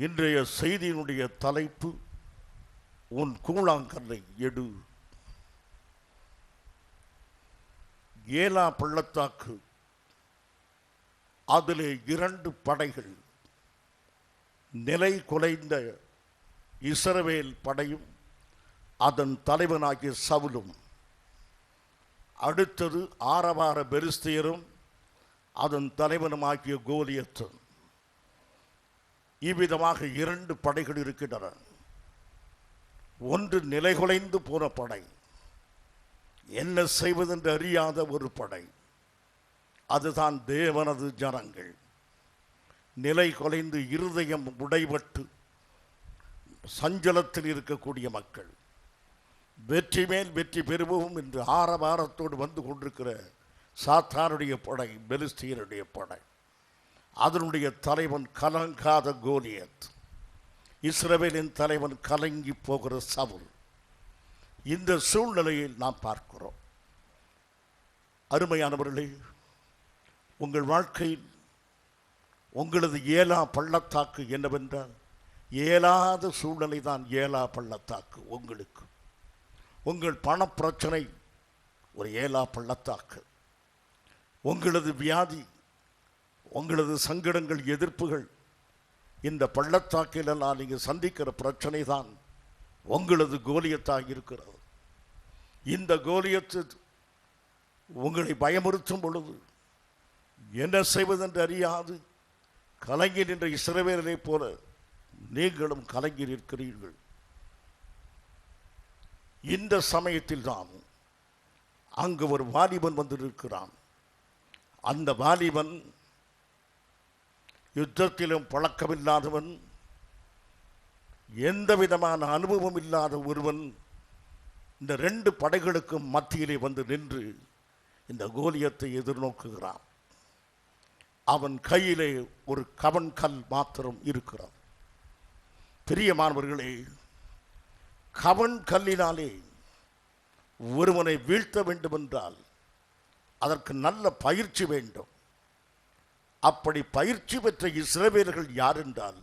இன்றைய செய்தியினுடைய தலைப்பு, உன் கூழாங்கல்லை எடு. ஏலா பள்ளத்தாக்கு, அதிலே 2 படைகள், நிலை குலைந்த இஸ்ரவேல் படையும் அதன் தலைவனாகிய சவுலும், அடுத்தது ஆரவார பெலிஸ்தியரும் அதன் தலைவனுமாகிய கோலியத்தும். இவ்விதமாக 2 படைகள் இருக்கின்றன. ஒன்று நிலைகுலைந்து போன படை, என்ன செய்வதென்று அறியாத ஒரு படை, அதுதான் தேவனது ஜனங்கள். நிலை குலைந்து இருதயம் உடைபட்டு சஞ்சலத்தில் இருக்கக்கூடிய மக்கள், வெற்றி மேல் வெற்றி பெறுவோம் என்று ஆரவாரத்தோடு வந்து கொண்டிருக்கிற சாத்தானுடைய படை, பெலிஸ்தியருடைய படை. அதனுடைய தலைவன் கலங்காத கோலியத், இஸ்ரவேலின் தலைவன் கலங்கி போகிற சவுல். இந்த சூழ்நிலையில் நாம் பார்க்கிறோம். அருமையானவர்களே, உங்கள் வாழ்க்கையில் உங்களது ஏலா பள்ளத்தாக்கு என்னவென்றால், இயலாத சூழ்நிலை தான் ஏலா பள்ளத்தாக்கு. உங்களுக்கு உங்கள் பணப்பிரச்சனை ஒரு ஏலா பள்ளத்தாக்கு. உங்களது வியாதி, உங்களது சங்கடங்கள், எதிர்ப்புகள், இந்த பள்ளத்தாக்கிலெல்லாம் நீங்கள் சந்திக்கிற பிரச்சனை தான் உங்களது கோலியத்தாக இருக்கிறது. இந்த கோலியத்து உங்களை பயமுறுத்தும் பொழுது என்ன செய்வதென்று அறியாது கலங்கி நின்ற இஸ்ரவேலை போல நீங்களும் கலங்கி நிற்கிறீர்கள். இந்த சமயத்தில் தான் அங்கு ஒரு வாலிபன் வந்து நிற்கிறான். அந்த வாலிபன் யுத்தத்திலும் பழக்கமில்லாதவன், எந்த விதமான அனுபவம் இல்லாத ஒருவன். இந்த 2 படைகளுக்கும் மத்தியிலே வந்து நின்று இந்த கோலியத்தை எதிர்நோக்குகிறான். அவன் கையிலே ஒரு கவன் கல் மாத்திரம் இருக்கிறான். பிரியமானவர்களே, கவன் கல்லினாலே ஒருவனை வீழ்த்த வேண்டுமென்றால் அதற்கு நல்ல பயிற்சி வேண்டும். அப்படி பயிற்சி பெற்ற இஸ்ரவேலர்கள் யார் என்றால்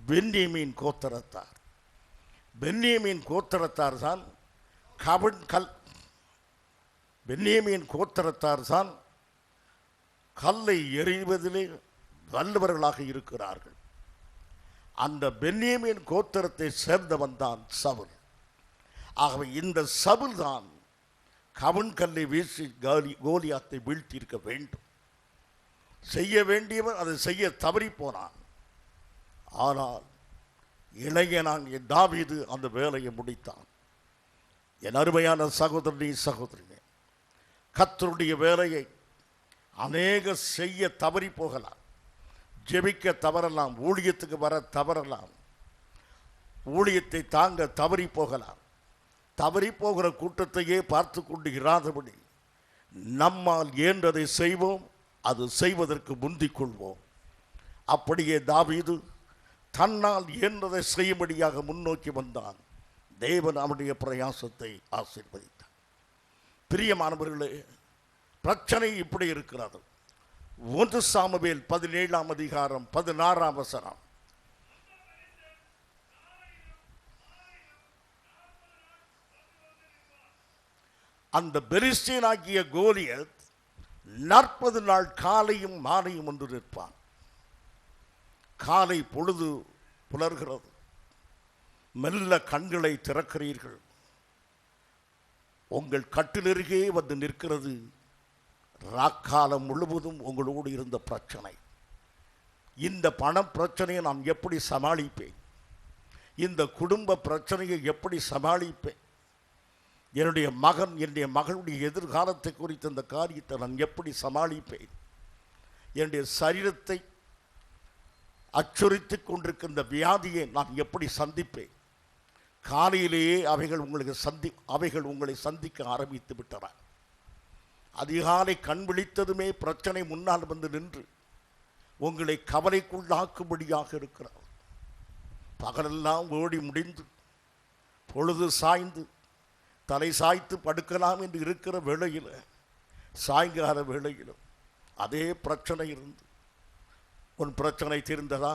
பென்யமீன் கோத்திரத்தார். பென்யமீன் கோத்திரத்தார் தான் கவன் கல், பென்யமீன் கோத்திரத்தார் தான் கல்லை எறிவதிலே வல்லவர்களாக இருக்கிறார்கள். அந்த பென்யமீன் கோத்திரத்தை சேர்ந்தவன் தான் சவுல். ஆகவே இந்த சவுல் தான் கவன் கல்லை வீசி கோலியாத்தை வீழ்த்தியிருக்க வேண்டும். செய்ய வேண்டியவன் அதை செய்ய தவறி போனான். ஆனால் இளைஞனாகிய தாவீது அந்த வேலையை முடித்தான். என் அருமையான சகோதரனே, சகோதரியே, கர்த்தருடைய வேலையை அநேக செய்ய தவறி போகலாம், ஜெபிக்க தவறலாம், ஊழியத்துக்கு வர தவறலாம், ஊழியத்தை தாங்க தவறி போகலாம். தவறி போகிற கூட்டத்தையே பார்த்து கொண்டு இராதபடி நம்மால் இயன்றதை செய்வோம், அது செய்வதற்கு முந்திக் கொள்வோம். அப்படியே தாவீது தன்னால் இயன்றதை செய்யும்படியாக முன்னோக்கி வந்தான். தேவன் அவனுடைய பிரயாசத்தை ஆசீர்வதித்தார். பிரியமானவர்களே, பிரச்சனை இப்படி இருக்கிறது. 1 சாமுவேல் 17ஆம் அதிகாரம் 16ஆம் வசனம். அந்த பெலிஸ்தியனாகிய கோலியத் 40 நாள் காலையும் மாலையும் ஒன்று நிற்பான். காலை பொழுது புலர்கிறது, மெல்ல கண்களை திறக்கிறீர்கள், உங்கள் கட்டிலருகே வந்து நிற்கிறது ராக்காலம் முழுவதும் உங்களோடு இருந்த பிரச்சனை. இந்த பண பிரச்சனையை நான் எப்படி சமாளிப்பேன்? இந்த குடும்ப பிரச்சனையை எப்படி சமாளிப்பேன்? என்னுடைய மகன், என்னுடைய மகளுடைய எதிர்காலத்தை குறித்த இந்த காரியத்தை நான் எப்படி சமாளிப்பேன்? என்னுடைய சரீரத்தை அச்சுறுத்தி கொண்டிருக்கின்ற வியாதியை நான் எப்படி சந்திப்பேன்? காலையிலேயே அவைகள் உங்களை சந்திக்க ஆரம்பித்து விட்டன. அதிகாலை கண் விழித்ததுமே பிரச்சனை முன்னால் வந்து நின்று உங்களை கவலைக்குள்ளாக்கும்படியாக இருக்கிறார். பகலெல்லாம் ஓடி முடிந்து பொழுது சாய்ந்து தலை சாய்த்து படுக்கலாம் என்று இருக்கிற வேளையில், சாயங்கால வேளையிலும் அதே பிரச்சனை இருந்து, உன் பிரச்சனை தீர்ந்ததா?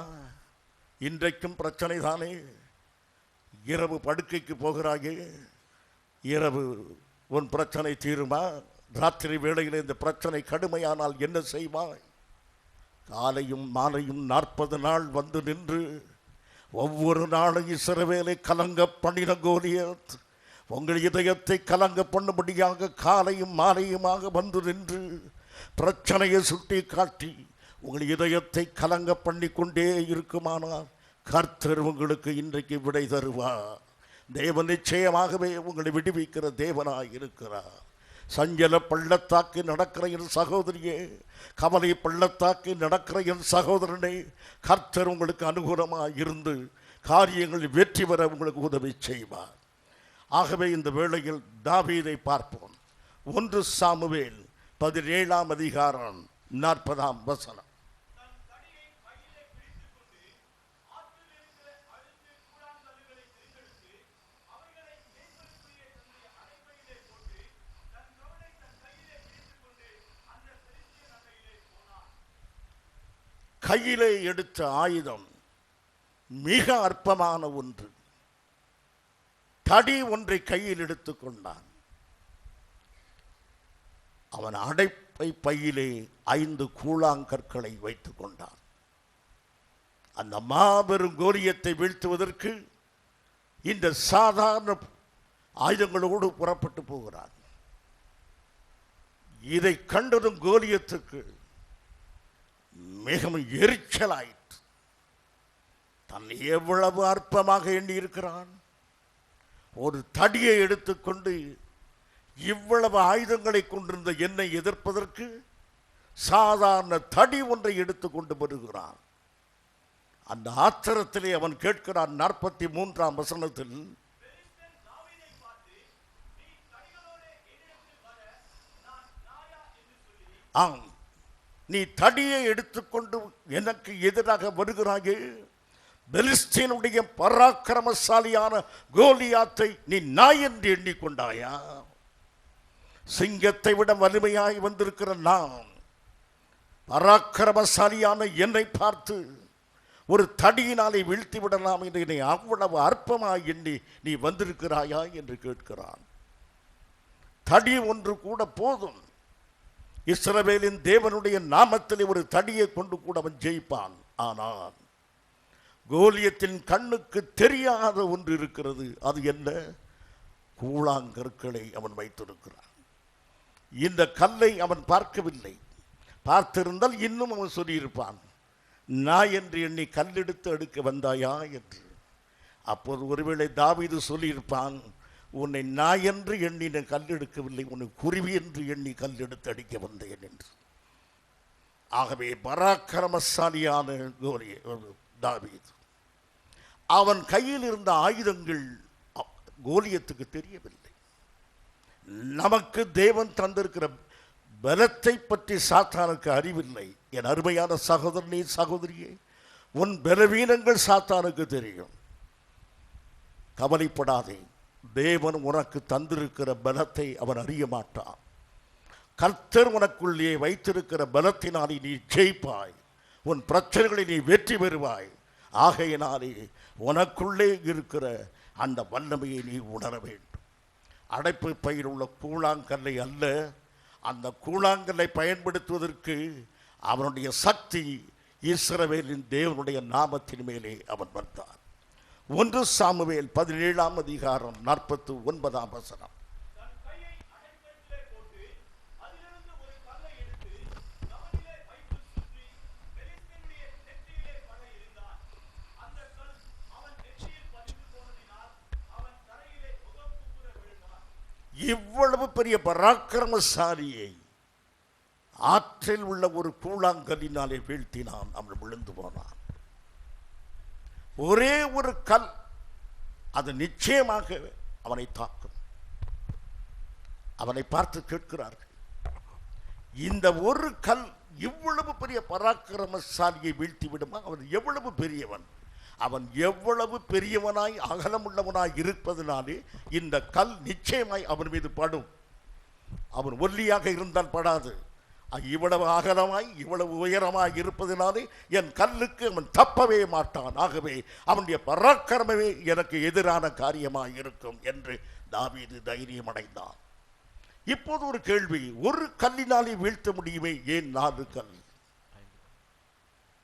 இன்றைக்கும் பிரச்சனை தானே. இரவு படுக்கைக்கு போகிறாயே, இரவு உன் பிரச்சனை தீருமா? ராத்திரி வேளையில் இந்த பிரச்சனை கடுமையானால் என்ன செய்வாய்? காலையும் மாலையும் 40 நாள் வந்து நின்று ஒவ்வொரு நாளும் இஸ்ரவேலை கலங்க பண்ணின கோலியத் உங்கள் இதயத்தை கலங்க பண்ணும்படியாக காலையும் மாலையுமாக வந்து நின்று பிரச்சனையை சுட்டி காட்டி உங்கள் இதயத்தை கலங்க பண்ணி கொண்டே இருக்குமானால் கர்த்தர் உங்களுக்கு இன்றைக்கு விடை தருவார். தேவன் நிச்சயமாகவே உங்களை விடுவிக்கிற தேவனாய் இருக்கிறார். சஞ்சல பள்ளத்தாக்கி நடக்கிற என் சகோதரியே, கவலை பள்ளத்தாக்கி நடக்கிற என் சகோதரனே, கர்த்தர் உங்களுக்கு அனுகூலமாக இருந்து காரியங்களில் வெற்றி பெற உங்களுக்கு உதவி செய்வார். ஆகவே இந்த வேளையில் தாவீதை பார்ப்போம். 1 சாமுவேல் 17ஆம் அதிகாரம் 40ஆம் வசனம். கையிலே எடுத்த ஆயுதம் மிக அற்பமான ஒன்று. தடி ஒன்றை கையில் எடுத்துக் கொண்டான். அவன் அடைப்பை பையிலே 5 கூழாங்கற்களை வைத்துக் கொண்டான். அந்த மாபெரும் கோலியத்தை வீழ்த்துவதற்கு இந்த சாதாரண ஆயுதங்களோடு புறப்பட்டு போகிறான். இதை கண்டதும் கோலியத்துக்கு மிகவும் எரிச்சலாயிற்று. தன் எவ்வளவு அற்பமாக எண்ணி இருக்கிறான். ஒரு தடியை எடுத்துக்கொண்டு இவ்வளவு ஆயுதங்களை கொண்டிருந்த என்னை எதிர்ப்பதற்கு சாதாரண தடி ஒன்றை எடுத்துக்கொண்டு வருகிறான். அந்த ஆத்திரத்திலே அவன் கேட்கிறான் 43ஆம் வசனத்தில், ஆம், நீ தடியை எடுத்துக்கொண்டு எனக்கு எதிராக வருகிறாயே, பெலிஸ்தீனுடைய பராக்கிரமசாலியான கோலியாத்தை நீ நாய் என்று எண்ணிக்கொண்டாயா? சிங்கத்தை விட வலிமையாய் வந்திருக்கிற நான் பராக்கிரமசாலியான என்னை பார்த்து ஒரு தடியினாலே வீழ்த்தி விடலாம் என்று என்னை அவ்வளவு அற்பமாய் எண்ணி நீ வந்திருக்கிறாயா என்று கேட்கிறான். தடி ஒன்று கூட போதும். இஸ்ரவேலின் தேவனுடைய நாமத்திலே ஒரு தடியை கொண்டு கூட அவன் ஜெயிப்பான். ஆனால் கோலியத்தின் கண்ணுக்கு தெரியாத ஒன்று இருக்கிறது. அது என்ன? கூழாங்கற்களை அவன் வைத்திருக்கிறான். இந்த கல்லை அவன் பார்க்கவில்லை. பார்த்திருந்தால் இன்னும் அவன் சொல்லியிருப்பான், நான் என்று எண்ணி கல்லெடுத்து அடுக்க வந்தாயா என்று. அப்போது ஒருவேளை தாவீது சொல்லியிருப்பான், உன்னை நான் என்று எண்ணி நான் கல்லெடுக்கவில்லை, உன்னை குருவி என்று எண்ணி கல்லெடுத்து அடிக்க வந்தேன் என்று. ஆகவே பராக்கிரமசாலியான தாவீது, அவன் கையில் இருந்த ஆயுதங்கள் கோலியத்துக்கு தெரியவில்லை. நமக்கு தேவன் தந்திருக்கிற பலத்தை பற்றி சாத்தானுக்கு அறிவில்லை. என் அருமையான சகோதரனே, சகோதரியே, உன் பலவீனங்கள் சாத்தானுக்கு தெரியும். கவலைப்படாதே. தேவன் உனக்கு தந்திருக்கிற பலத்தை அவன் அறிய மாட்டான். கர்த்தர் உனக்குள்ளே வைத்திருக்கிற பலத்தினாலே நீ ஜெயிப்பாய். உன் பிரச்சனைகளை நீ வெற்றி பெறுவாய். ஆகையினாலே உனக்குள்ளே இருக்கிற அந்த வல்லமையை நீ உணர வேண்டும். அடைப்பு பையில் உள்ள கூழாங்கல்லை அல்ல, அந்த கூழாங்கல்லை பயன்படுத்துவதற்கு அவனுடைய சக்தி இஸ்ரவேலின் தேவனுடைய நாமத்தின் மேலே அவன் வந்தான். 1 சாமுவேல் 17ஆம் அதிகாரம் 49ஆம் வசனம். இவ்வளவு பெரிய பராக்கிரமசாலியை ஆற்றில் உள்ள ஒரு கூழாங்கல்லினாலே வீழ்த்தினான். அவன் விழுந்து போனான். ஒரே ஒரு கல் அது நிச்சயமாக அவனை தாக்கும். அவனை பார்த்து கேட்கிறார்கள், இந்த ஒரு கல் இவ்வளவு பெரிய பராக்கிரமசாலியை வீழ்த்தி விடுமா? அவன் எவ்வளவு பெரியவன்? அவன் எவ்வளவு பெரியவனாய் அகலமுள்ளவனாய் இருப்பதனாலே இந்த கல் நிச்சயமாய் அவன் மீது படும். அவன் ஒல்லியாக இருந்தால் படாது. இவ்வளவு அகலமாய் இவ்வளவு உயரமாய் இருப்பதினாலே என் கல்லுக்கு அவன் தப்பவே மாட்டான், ஆகவே அவனுடைய பராக்கிரமமே எனக்கு எதிரான காரியமாய் இருக்கும் என்று தாவீது தைரியம் அடைந்தான். இப்போது ஒரு கேள்வி, ஒரு கல்லினாலே வீழ்த்த முடியுமே, ஏன் 4 கல்?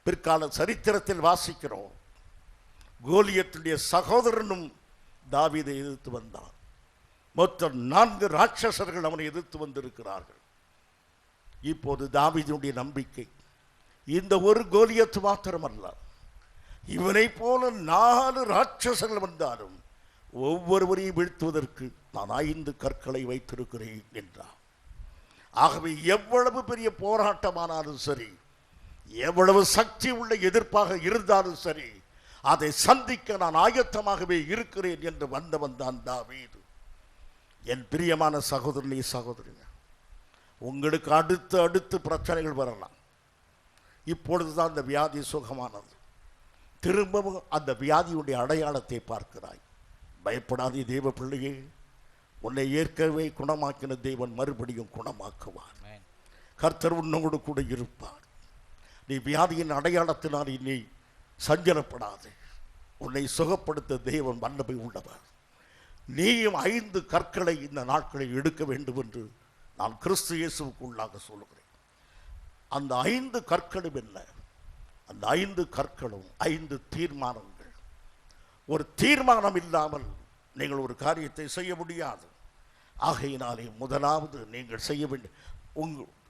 பிற்கால சரித்திரத்தில் வாசிக்கிறோம், கோலியத்துடைய சகோதரனும் தாவீதை எதிர்த்து வந்தான். மொத்தம் 4 ராட்சசர்கள் அவனை எதிர்த்து வந்திருக்கிறார்கள். இப்போது தாவீதுடைய நம்பிக்கை இந்த ஒரு கோலியத்து மாத்திரமல்ல, இவனை போல 4 ராட்சசர்கள் வந்தாலும் ஒவ்வொருவரையும் வீழ்த்துவதற்கு நான் 5 கற்களை வைத்திருக்கிறேன் என்றார். ஆகவே எவ்வளவு பெரிய போராட்டமானாலும் சரி, எவ்வளவு சக்தி உள்ள எதிர்ப்பாக இருந்தாலும் சரி, அதை சந்திக்க நான் ஆயத்தமாகவே இருக்கிறேன் என்று வந்தவன் தான் தாவீது. என் பிரியமான சகோதரனே சகோதரிங்க, உங்களுக்கு அடுத்து பிரச்சனைகள் வரலாம். இப்பொழுதுதான் அந்த வியாதி சுகமானது, திரும்பவும் அந்த வியாதியுடைய அடையாளத்தை பார்க்கிறாய். பயப்படாதே தேவ பிள்ளையே, உன்னை ஏற்கனவே குணமாக்கின தேவன் மறுபடியும் குணமாக்குவார். கர்த்தர் உன்னோடு கூட இருப்பார். நீ வியாதியின் அடையாளத்தினால் நீ சஞ்சலப்படாதே, உன்னை சுகப்படுத்த தேவன் வல்லமை உள்ளவர். நீயும் 5 கற்களை இந்த நாட்களில் எடுக்க வேண்டும் என்று நான் கிறிஸ்து இயேசுவுக்கு உள்ளாக சொல்கிறேன். அந்த 5 கற்களும் என்ன? அந்த 5 கற்களும் 5 தீர்மானங்கள். ஒரு தீர்மானம் இல்லாமல் நீங்கள் ஒரு காரியத்தை செய்ய முடியாது. ஆகையினாலே முதலாவது நீங்கள் செய்ய வேண்டிய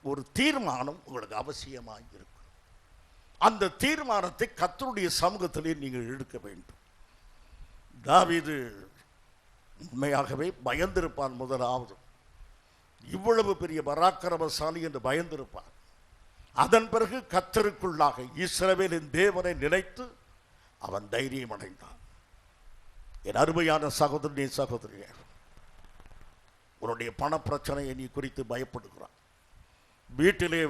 ஒரு தீர்மானம் உங்களுக்கு அவசியமாக இருக்கும். அந்த தீர்மானத்தை கர்த்தருடைய சமூகத்திலே நீங்கள் எடுக்க வேண்டும். தாவீது உண்மையாகவே பயந்திருப்பான். முதலாவது இவ்வளவு பெரிய பராக்கிரமசாலி என்று பயந்திருப்பான். அதன் பிறகு கர்த்தருக்குள்ளாக இஸ்ரவேலின் தேவனை நினைத்து அவன் தைரியம் அடைந்தான். என் அருமையான சகோதரனே சகோதரியே, உன்னுடைய பண பிரச்சனையை நீ குறித்து பயப்படுகிறான். வீட்டிலே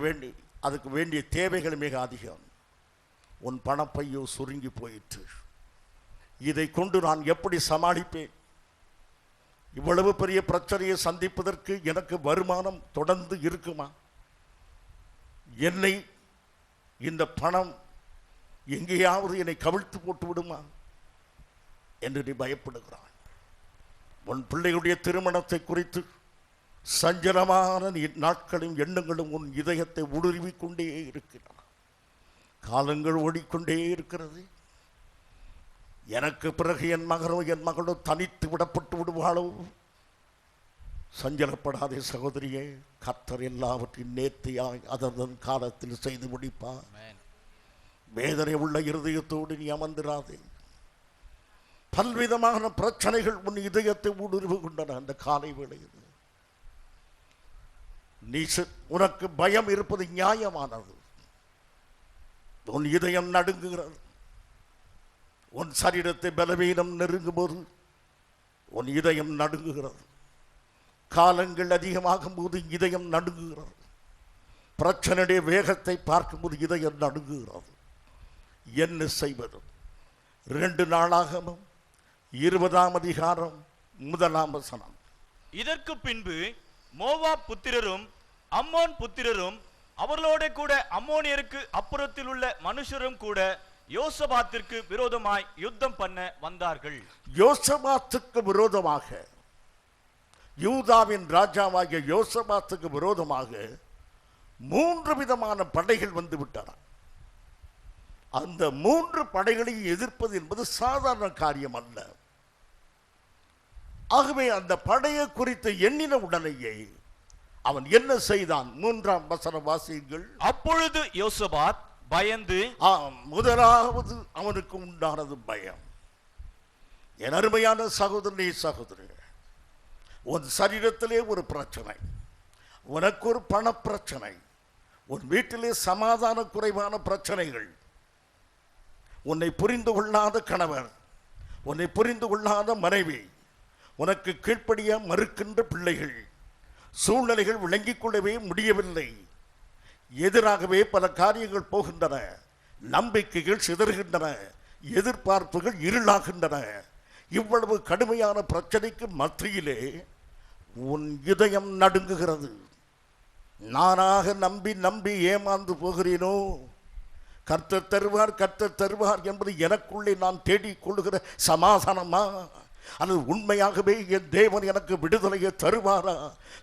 அதுக்கு வேண்டிய தேவைகள் மிக அதிகம். உன் பணப்பையோ சுருங்கி போயிற்று. இதை கொண்டு நான் எப்படி சமாளிப்பேன்? இவ்வளவு பெரிய பிரச்சனையை சந்திப்பதற்கு எனக்கு வருமானம் தொடர்ந்து இருக்குமா? என்னை இந்த பணம் எங்கேயாவது என்னை கவிழ்த்து போட்டு விடுமா என்று நீ பயப்படுகிறான். உன் பிள்ளைகளுடைய திருமணத்தை குறித்து சஞ்சலமான நாட்களும் எண்ணங்களும் உன் இதயத்தை ஊடுருவிக் கொண்டே இருக்கிறான். காலங்கள் ஓடிக்கொண்டே இருக்கிறது. எனக்கு பிறகு என் மகனோ என் மகளோ தனித்து விடப்பட்டு விடுவாளோ? சஞ்சலப்படாதே சகோதரியே, கர்த்தர் எல்லாவற்றையும் நேர்த்தியாய் அதன் காலத்தில் செய்து முடிப்பார். வேதனை உள்ள இருதயத்தோடு நீ அமர்ந்திராதே. பல்விதமான பிரச்சனைகள் உன் இதயத்தை ஊடுருவி கொண்டன. அந்த காலை வேளையில் நீ உனக்கு பயம் இருப்பது நியாயமானது. உன் இதயம் நடுங்குகிறது. உன் சரீரத்தை பலவீனம் நெருங்கும் போது உன் இதயம் நடுங்குகிறது. காலங்கள் அதிகமாகும் போது இதயம் நடுங்குகிறது. பிரச்சனையுடைய வேகத்தை பார்க்கும்போது இதயம் நடுங்குகிறது. என்ன செய்வது? 2 நாளாகமம் 20ஆம் அதிகாரம் 1ஆம் வசனம். இதற்கு பின்பு மோவாப் புத்திரரும் அம்மோன் புத்திரரும் அவர்களோட கூட அம்மோனியருக்கு அப்புறத்தில் உள்ள மனுஷரும் கூட யோசபாத்திற்கு விரோதமாய் யுத்தம் பண்ண வந்தார்கள். யோசபாத்துக்கு விரோதமாக, யூதாவின் ராஜாவாகிய யோசபாத்துக்கு விரோதமாக 3 விதமான படைகள் வந்து விட்டன. அந்த 3 படைகளையும் எதிர்ப்பது என்பது சாதாரண காரியம் அல்ல. ஆகவே அந்த படையை குறித்து எண்ணின உடனேயே அவன் என்ன செய்தான்? 3ஆம் வசனம் வாசியுங்கள். அப்பொழுது யோசபாத் பயந்து, முதலாவது அவனுக்கு உண்டானது பயம். என் அருமையான சகோதரனே சகோதரி, உன் சரீரத்திலே ஒரு பிரச்சனை, உனக்கு ஒரு பண பிரச்சனை, உன் வீட்டிலே சமாதான குறைவான பிரச்சனைகள், உன்னை புரிந்து கொள்ளாத கணவர், உன்னை புரிந்து கொள்ளாத மனைவி, உனக்கு கீழ்ப்படிய மறுக்கின்ற பிள்ளைகள், சூழ்நிலைகள் விளங்கிக் கொள்ளவே முடியவில்லை. எதிராகவே பல காரியங்கள் போகின்றன. நம்பிக்கைகள் சிதறுகின்றன. எதிர்பார்ப்புகள் இருளாகின்றன. இவ்வளவு கடுமையான பிரச்சனைக்கு மத்தியிலே உன் இதயம் நடுங்குகிறது. நானாக நம்பி நம்பி ஏமாந்து போகிறேனோ? கர்த்தர் தருவார், கர்த்தர் தருவார் என்பது எனக்குள்ளே நான் தேடிக் கொள்ளுகிற சமாதானமா? அது உண்மையாகவே என் தேவன் எனக்கு விடுதலையை தருவாரா?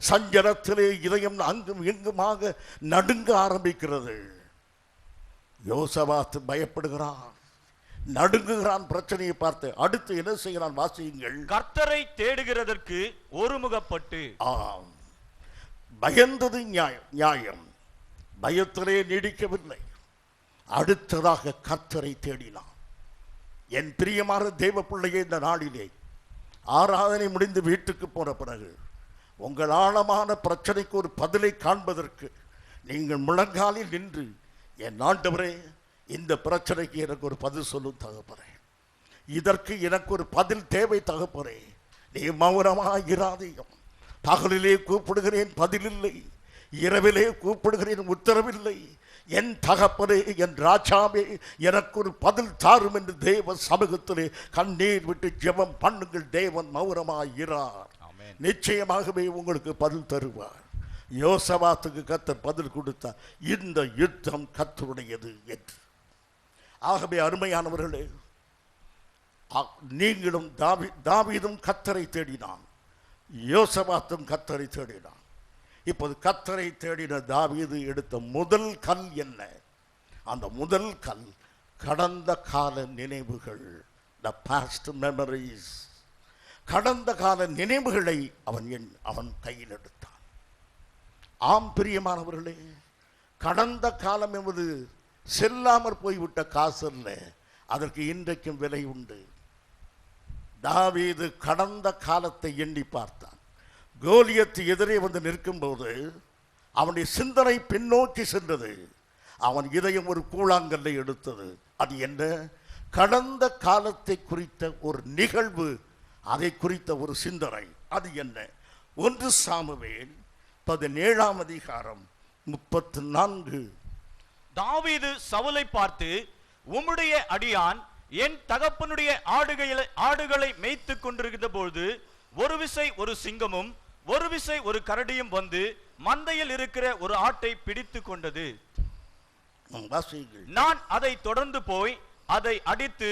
சஞ்சலத்திலே இதயம் அங்கும் எங்குமாக நடுங்க ஆரம்பிக்கிறது. யோசபாத் பயப்படுகிறான், நடுங்குகிறான் பிரச்சனையை பார்த்து. அடுத்து என்ன செய்கிறான்? வாசியுங்கள். கர்த்தரை தேடுகிறதற்கு ஒருமுகப்பட்டு. பயந்தது நியாயம், பயத்திலே நீடிக்கவில்லை. அடுத்ததாக கர்த்தரை தேடினான். என் பிரியமான தேவ பிள்ளையே, இந்த நாளிலே ஆராதனை முடிந்து வீட்டுக்கு போன பிறகு உங்கள் ஆழமான பிரச்சனைக்கு ஒரு பதிலை காண்பதற்கு நீங்கள் முழங்காலில் நின்று, என் ஆண்டவரே, இந்த பிரச்சனைக்கு எனக்கு ஒரு பதில் சொல்லும் தகப்பனே, இதற்கு எனக்கு ஒரு பதில் தேவை தகப்பனே, நீ மௌனமாக இராதீயம். பகலிலே கூப்பிடுகிறேன், பதிலில்லை. இரவிலே கூப்பிடுகிறேன், உத்தரவில்லை. என் தகப்பனே, என் ராஜாவே, எனக்கு ஒரு பதில் தாரும் என்று தேவ சமூகத்திலே கண்ணீர் விட்டு ஜெபம் பண்ணுங்கள். தேவன் மௌனமாயிரார். நிச்சயமாகவே உங்களுக்கு பதில் தருவார். யோசபாத்துக்கு கர்த்தர் பதில் கொடுத்தார், இந்த யுத்தம் கர்த்தருடையது என்று. ஆகவே அருமையானவர்களே, நீங்களும் தாவீதும் கர்த்தரை தேடினான், யோசபாத்தும் கர்த்தரை தேடினான். இப்போது கர்த்தரை தேடின தாவீது எடுத்த முதல் கல் என்ன? அந்த முதல் கல் கடந்த கால நினைவுகள், the past memories. கடந்த கால நினைவுகளை அவன் கையில் எடுத்தான். ஆம் பிரியமானவர்களே, கடந்த காலம் என்பது செல்லாமற் போய்விட்ட காசு அல்ல, அதற்கு இன்றைக்கும் விலை உண்டு. தாவீது கடந்த காலத்தை எண்ணி பார்த்தான். கோலியத்து எதிரே வந்து நிற்கும்போது அவனுடைய சிந்தனை பின்னோக்கி சென்றது. அவன் இதயம் ஒரு கூழாங்கல்லை எடுத்தது. அது என்ன? கடந்த காலத்தை குறித்த ஒரு நிகழ்வு, அதை குறித்த ஒரு சிந்தனை. அது என்ன? 1 சாமுவேல் 17ஆம் அதிகாரம் 34. தாவீது சவுலை பார்த்து, உம்முடைய அடியான் என் தகப்பனுடைய ஆடுகளை மேய்த்து கொண்டிருக்கிற பொழுது ஒரு விசை ஒரு சிங்கமும் ஒரு விசை ஒரு கரடியும் வந்து மந்தையில் இருக்கிற ஒரு ஆட்டை பிடித்து கொண்டது. நான் அதை தொடர்ந்து போய் அதை அடித்து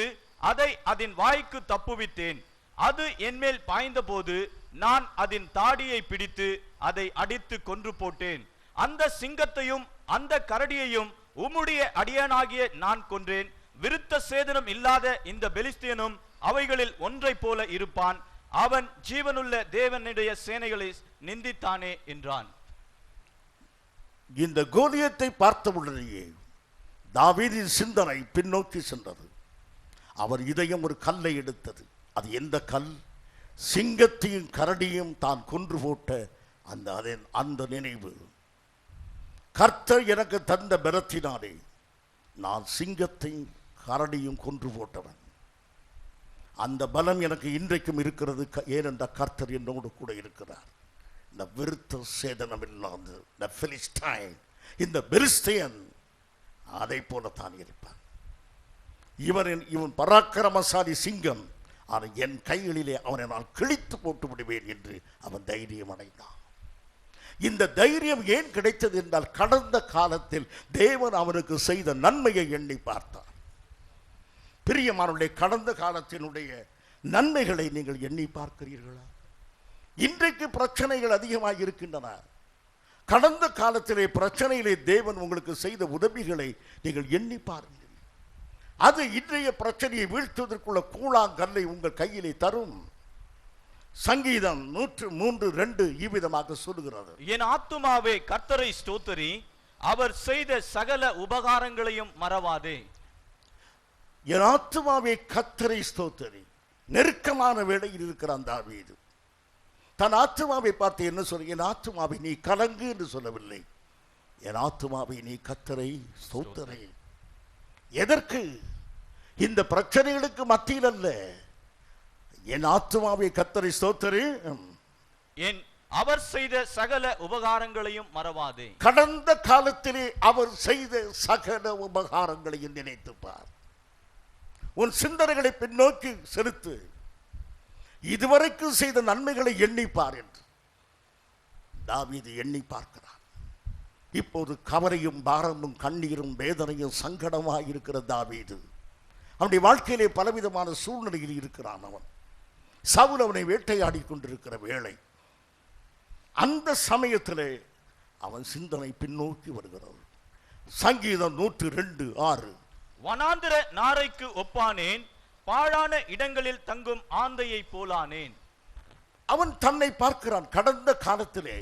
அதை அதன் வாய்க்கு தப்புவித்தேன். அது என்மேல் பாய்ந்த போது நான் அதன் தாடியை பிடித்து அதை அடித்து கொன்று போட்டேன். அந்த சிங்கத்தையும் அந்த கரடியையும் உம்முடைய அடியானாகிய நான் கொன்றேன். விருத்த சேதனம் இல்லாத இந்த பெலிஸ்தியனும் அவைகளில் ஒன்றை போல இருப்பான். அவன் ஜீவனுள்ள தேவனுடைய சேனைகளை நிந்தித்தானே என்றான். இந்த கோலியத்தை பார்த்தவுடனேயே தாவீதின் சிந்தனை பின்னோக்கி சென்றது. அவர் இதயம் ஒரு கல்லை எடுத்தது. அது எந்த கல்? சிங்கத்தையும் கரடியும் தான் கொன்று போட்ட அந்த நினைவு. கர்த்தர் எனக்கு தந்த பலத்தினாலே நான் சிங்கத்தையும் கரடியும் கொன்று போட்டவன். அந்த பலம் எனக்கு இன்றைக்கும் இருக்கிறது. ஏனென்றால் கர்த்தர் என்னோடு கூட இருக்கிறார். இந்த விருத்த சேதனம் இல்லாத இந்த பிலிஸ்டைன், இந்த பெலிஸ்தியன் அதை போலத்தான் இருப்பான். இவன் பராக்கிரமசாலி சிங்கம், ஆனால் என் கைகளிலே அவனை நான் கிழித்து போட்டு விடுவேன் என்று அவன் தைரியம் அடைந்தான். இந்த தைரியம் ஏன் கிடைத்தது என்றால், கடந்த காலத்தில் தேவன் அவனுக்கு செய்த நன்மையை எண்ணி பார்த்தார். பிரியமானவர்களே, கடந்த காலத்தினுடைய நன்மைகளை நீங்கள் எண்ணி பார்க்கிறீர்களா? இன்றைக்கு பிரச்சனைகள் அதிகமாக இருக்கின்றன. கடந்த காலத்திலே பிரச்சனையிலே தேவன் உங்களுக்கு செய்த உதவிகளை நீங்கள் எண்ணி பாருங்கள். அது இன்றைய பிரச்சனையை வீழ்த்துவதற்குள்ள கூழாங்கல்லை உங்கள் கையிலே தரும். சங்கீதம் 103:2 இவ்விதமாக சொல்லுகிறது, என் ஆத்துமாவே கர்த்தரை ஸ்தோத்திரி, அவர் செய்த சகல உபகாரங்களையும் மறவாதே. என் ஆத்துமாவே கர்த்தரை ஸ்தோத்திரி. நெருக்கமான வேளையில் இருக்கிறான் தாவீது. தன் ஆத்துமாவை பார்த்து என்ன சொல்ற? என் ஆத்துமாவை நீ கலங்கு என்று சொல்லவில்லை. என் ஆத்துமாவை நீ கர்த்தரை ஸ்தோத்திரி. எதற்கு? இந்த பிரச்சனைகளுக்கு மத்தியில் அல்ல. என் ஆத்துமாவை கர்த்தரை ஸ்தோத்திரி, அவர் செய்த சகல உபகாரங்களையும் மறவாதே. கடந்த காலத்திலே அவர் செய்த சகல உபகாரங்களையும் நினைத்து பார். உன் சிந்தனைகளை பின்னோக்கி செலுத்து. இதுவரைக்கும் செய்த நன்மைகளை எண்ணிப்பார் என்று தாவீது எண்ணி பார்க்கிறார். இப்போது கவலையும் பாரமும் கண்ணீரும் வேதனையும் சங்கடமாக இருக்கிற தாவீது அவனுடைய வாழ்க்கையிலே பலவிதமான சூழ்நிலையில் இருக்கிறான். அவன் சவுல் அவனை வேட்டையாடி கொண்டிருக்கிற வேளை, அந்த சமயத்திலே அவன் சிந்தனை பின்னோக்கி வருகிறது. சங்கீதம் 102:6. வனாந்திர நாரைக்கு ஒப்பானேன், பாழான இடங்களில் தங்கும் ஆந்தையை போலானேன். அவன் தன்னை பார்க்கிறான். கடந்த காலத்திலே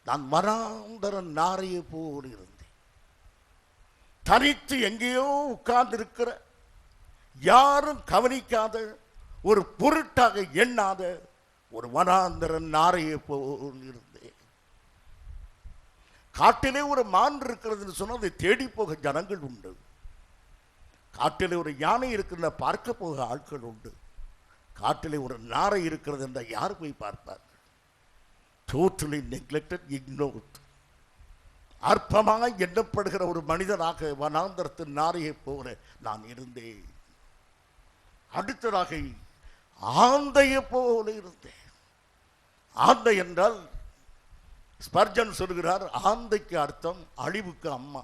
நான் வனாந்தர நாரையை போல் இருந்தேன், தனித்து எங்கேயோ உட்கார்ந்து இருக்கிற, யாரும் கவனிக்காத, ஒரு பொருட்டாக எண்ணாத ஒரு வனாந்தர நாரையை போல் இருந்தேன். காட்டிலே ஒரு மான் இருக்கிறதுன்னு சொன்னால் அதை தேடி போக ஜனங்கள் உண்டு. காட்டிலே ஒரு யானை இருக்கிறத பார்க்க போக ஆட்கள் உண்டு. காட்டிலே ஒரு நாரை இருக்கிறது என்றால் யார் போய் பார்ப்பார்கள்? Totally neglected, ignored. அற்பமாக எண்ணப்படுகிற ஒரு மனிதனாக வனாந்தரத்தின் நாரையை போல நான் இருந்தேன். அடுத்ததாக ஆந்தையை போல இருந்தேன். ஆந்தை என்றால் ஸ்பர்ஜன் சொல்கிறார், ஆந்தைக்கு அர்த்தம் அழிவுக்கு அம்மா.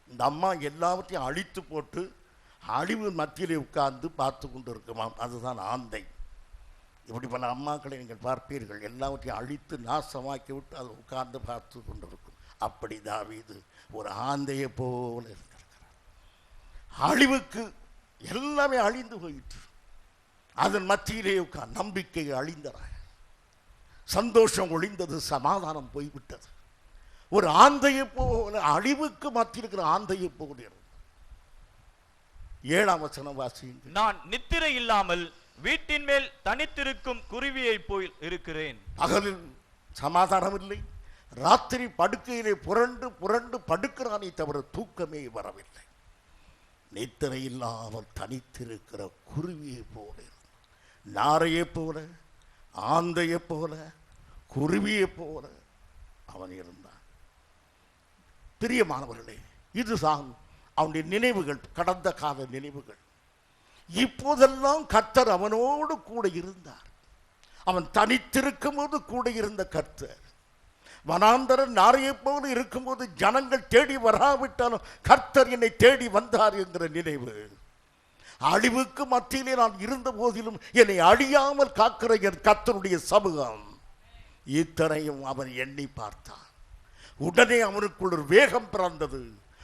இந்த அம்மா எல்லாவற்றையும் அழித்து போட்டு அழிவு மத்தியிலே உட்கார்ந்து பார்த்து கொண்டு இருக்குமாம், அதுதான் ஆந்தை. இப்படி பல அம்மாக்களை நீங்கள் பார்ப்பீர்கள், எல்லாவற்றையும் அழித்து நாசமாக்கி விட்டு அது உட்கார்ந்து பார்த்து கொண்டிருக்கும். அப்படி தாவீது ஒரு ஆந்தையை போல இருந்திருக்கிறார். அழிவுக்கு எல்லாமே அழிந்து போயிற்று. அதன் மத்தியிலே உட்கார் நம்பிக்கை அழிந்தன, சந்தோஷம் ஒழிந்தது, சமாதானம் போய்விட்டது. ஒரு ஆந்தையை போல, அழிவுக்கு மத்தியில் இருக்கிற ஆந்தையை போல இருந்தது. 7ஆம் வசனம் வாசியுங்கள். நான் நித்திரை இல்லாமல் வீட்டின் மேல் தனித்திருக்கும் குருவியை போய் இருக்கிறேன். பகலில் சமாதானம் இல்லை, ராத்திரி படுக்கையிலே புரண்டு புரண்டு படுக்கிறானே தவிர தூக்கமே வரவில்லை. நித்திரை இல்லாமல் தனித்திருக்கிற குருவியை போல, நாரையை போல, ஆந்தையை போல, குருவியை போல அவன் இருந்தான். பிரியமானவர்களே, இதுதான் அவனுடைய நினைவுகள், கடந்த கால நினைவுகள். இப்போதெல்லாம் கர்த்தர் அவனோடு கூட இருந்தார். அவன் தனித்திருக்கும் போது கூட இருந்த கர்த்தர், வனாந்தர நாரையை போல இருக்கும்போது ஜனங்கள் தேடி வராவிட்டாலும் கர்த்தர் என்னை தேடி வந்தார் என்கிற நினைவு. அழிவுக்கு மத்தியிலே நான் இருந்த போதிலும் என்னை அழியாமல் காக்கிற என் கர்த்தருடைய சமூகம், இத்தனையும் அவன் எண்ணி பார்த்தான். உடனே அவனுக்குள் ஒரு வேகம் பிறந்தது.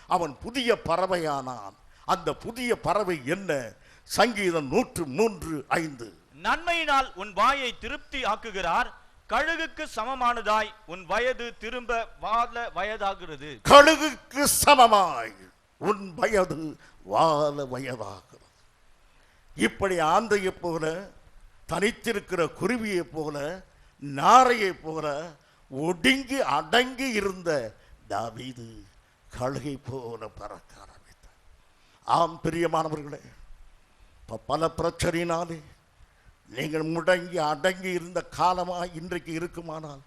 அவன் புதிய பறவையானான். அந்த புதிய பறவை என்ன? சங்கீதம் 103:5. நன்மையினால் உன் வாயை திருப்தி ஆக்குகிறார், கழுகுக்கு சமமானதாய் உன் வயது திரும்ப வாழ வயதாகிறது. கழுகுக்கு சமமாய் உன் வயது வாழ வயதாகிறது. இப்படி ஆந்தையை போல, தனித்திருக்கிற குருவியை போல, நாரையை போல ஒடுங்கி அடங்கி இருந்த தாவீது கழுகை போல பறக்க ஆரம்பித்தார். ஆம் பிரியமானவர்களே, பல பிரச்சனையினாலே நீங்கள் முடங்கி அடங்கி இருந்த காலமாக இன்றைக்கு இருக்குமானால்,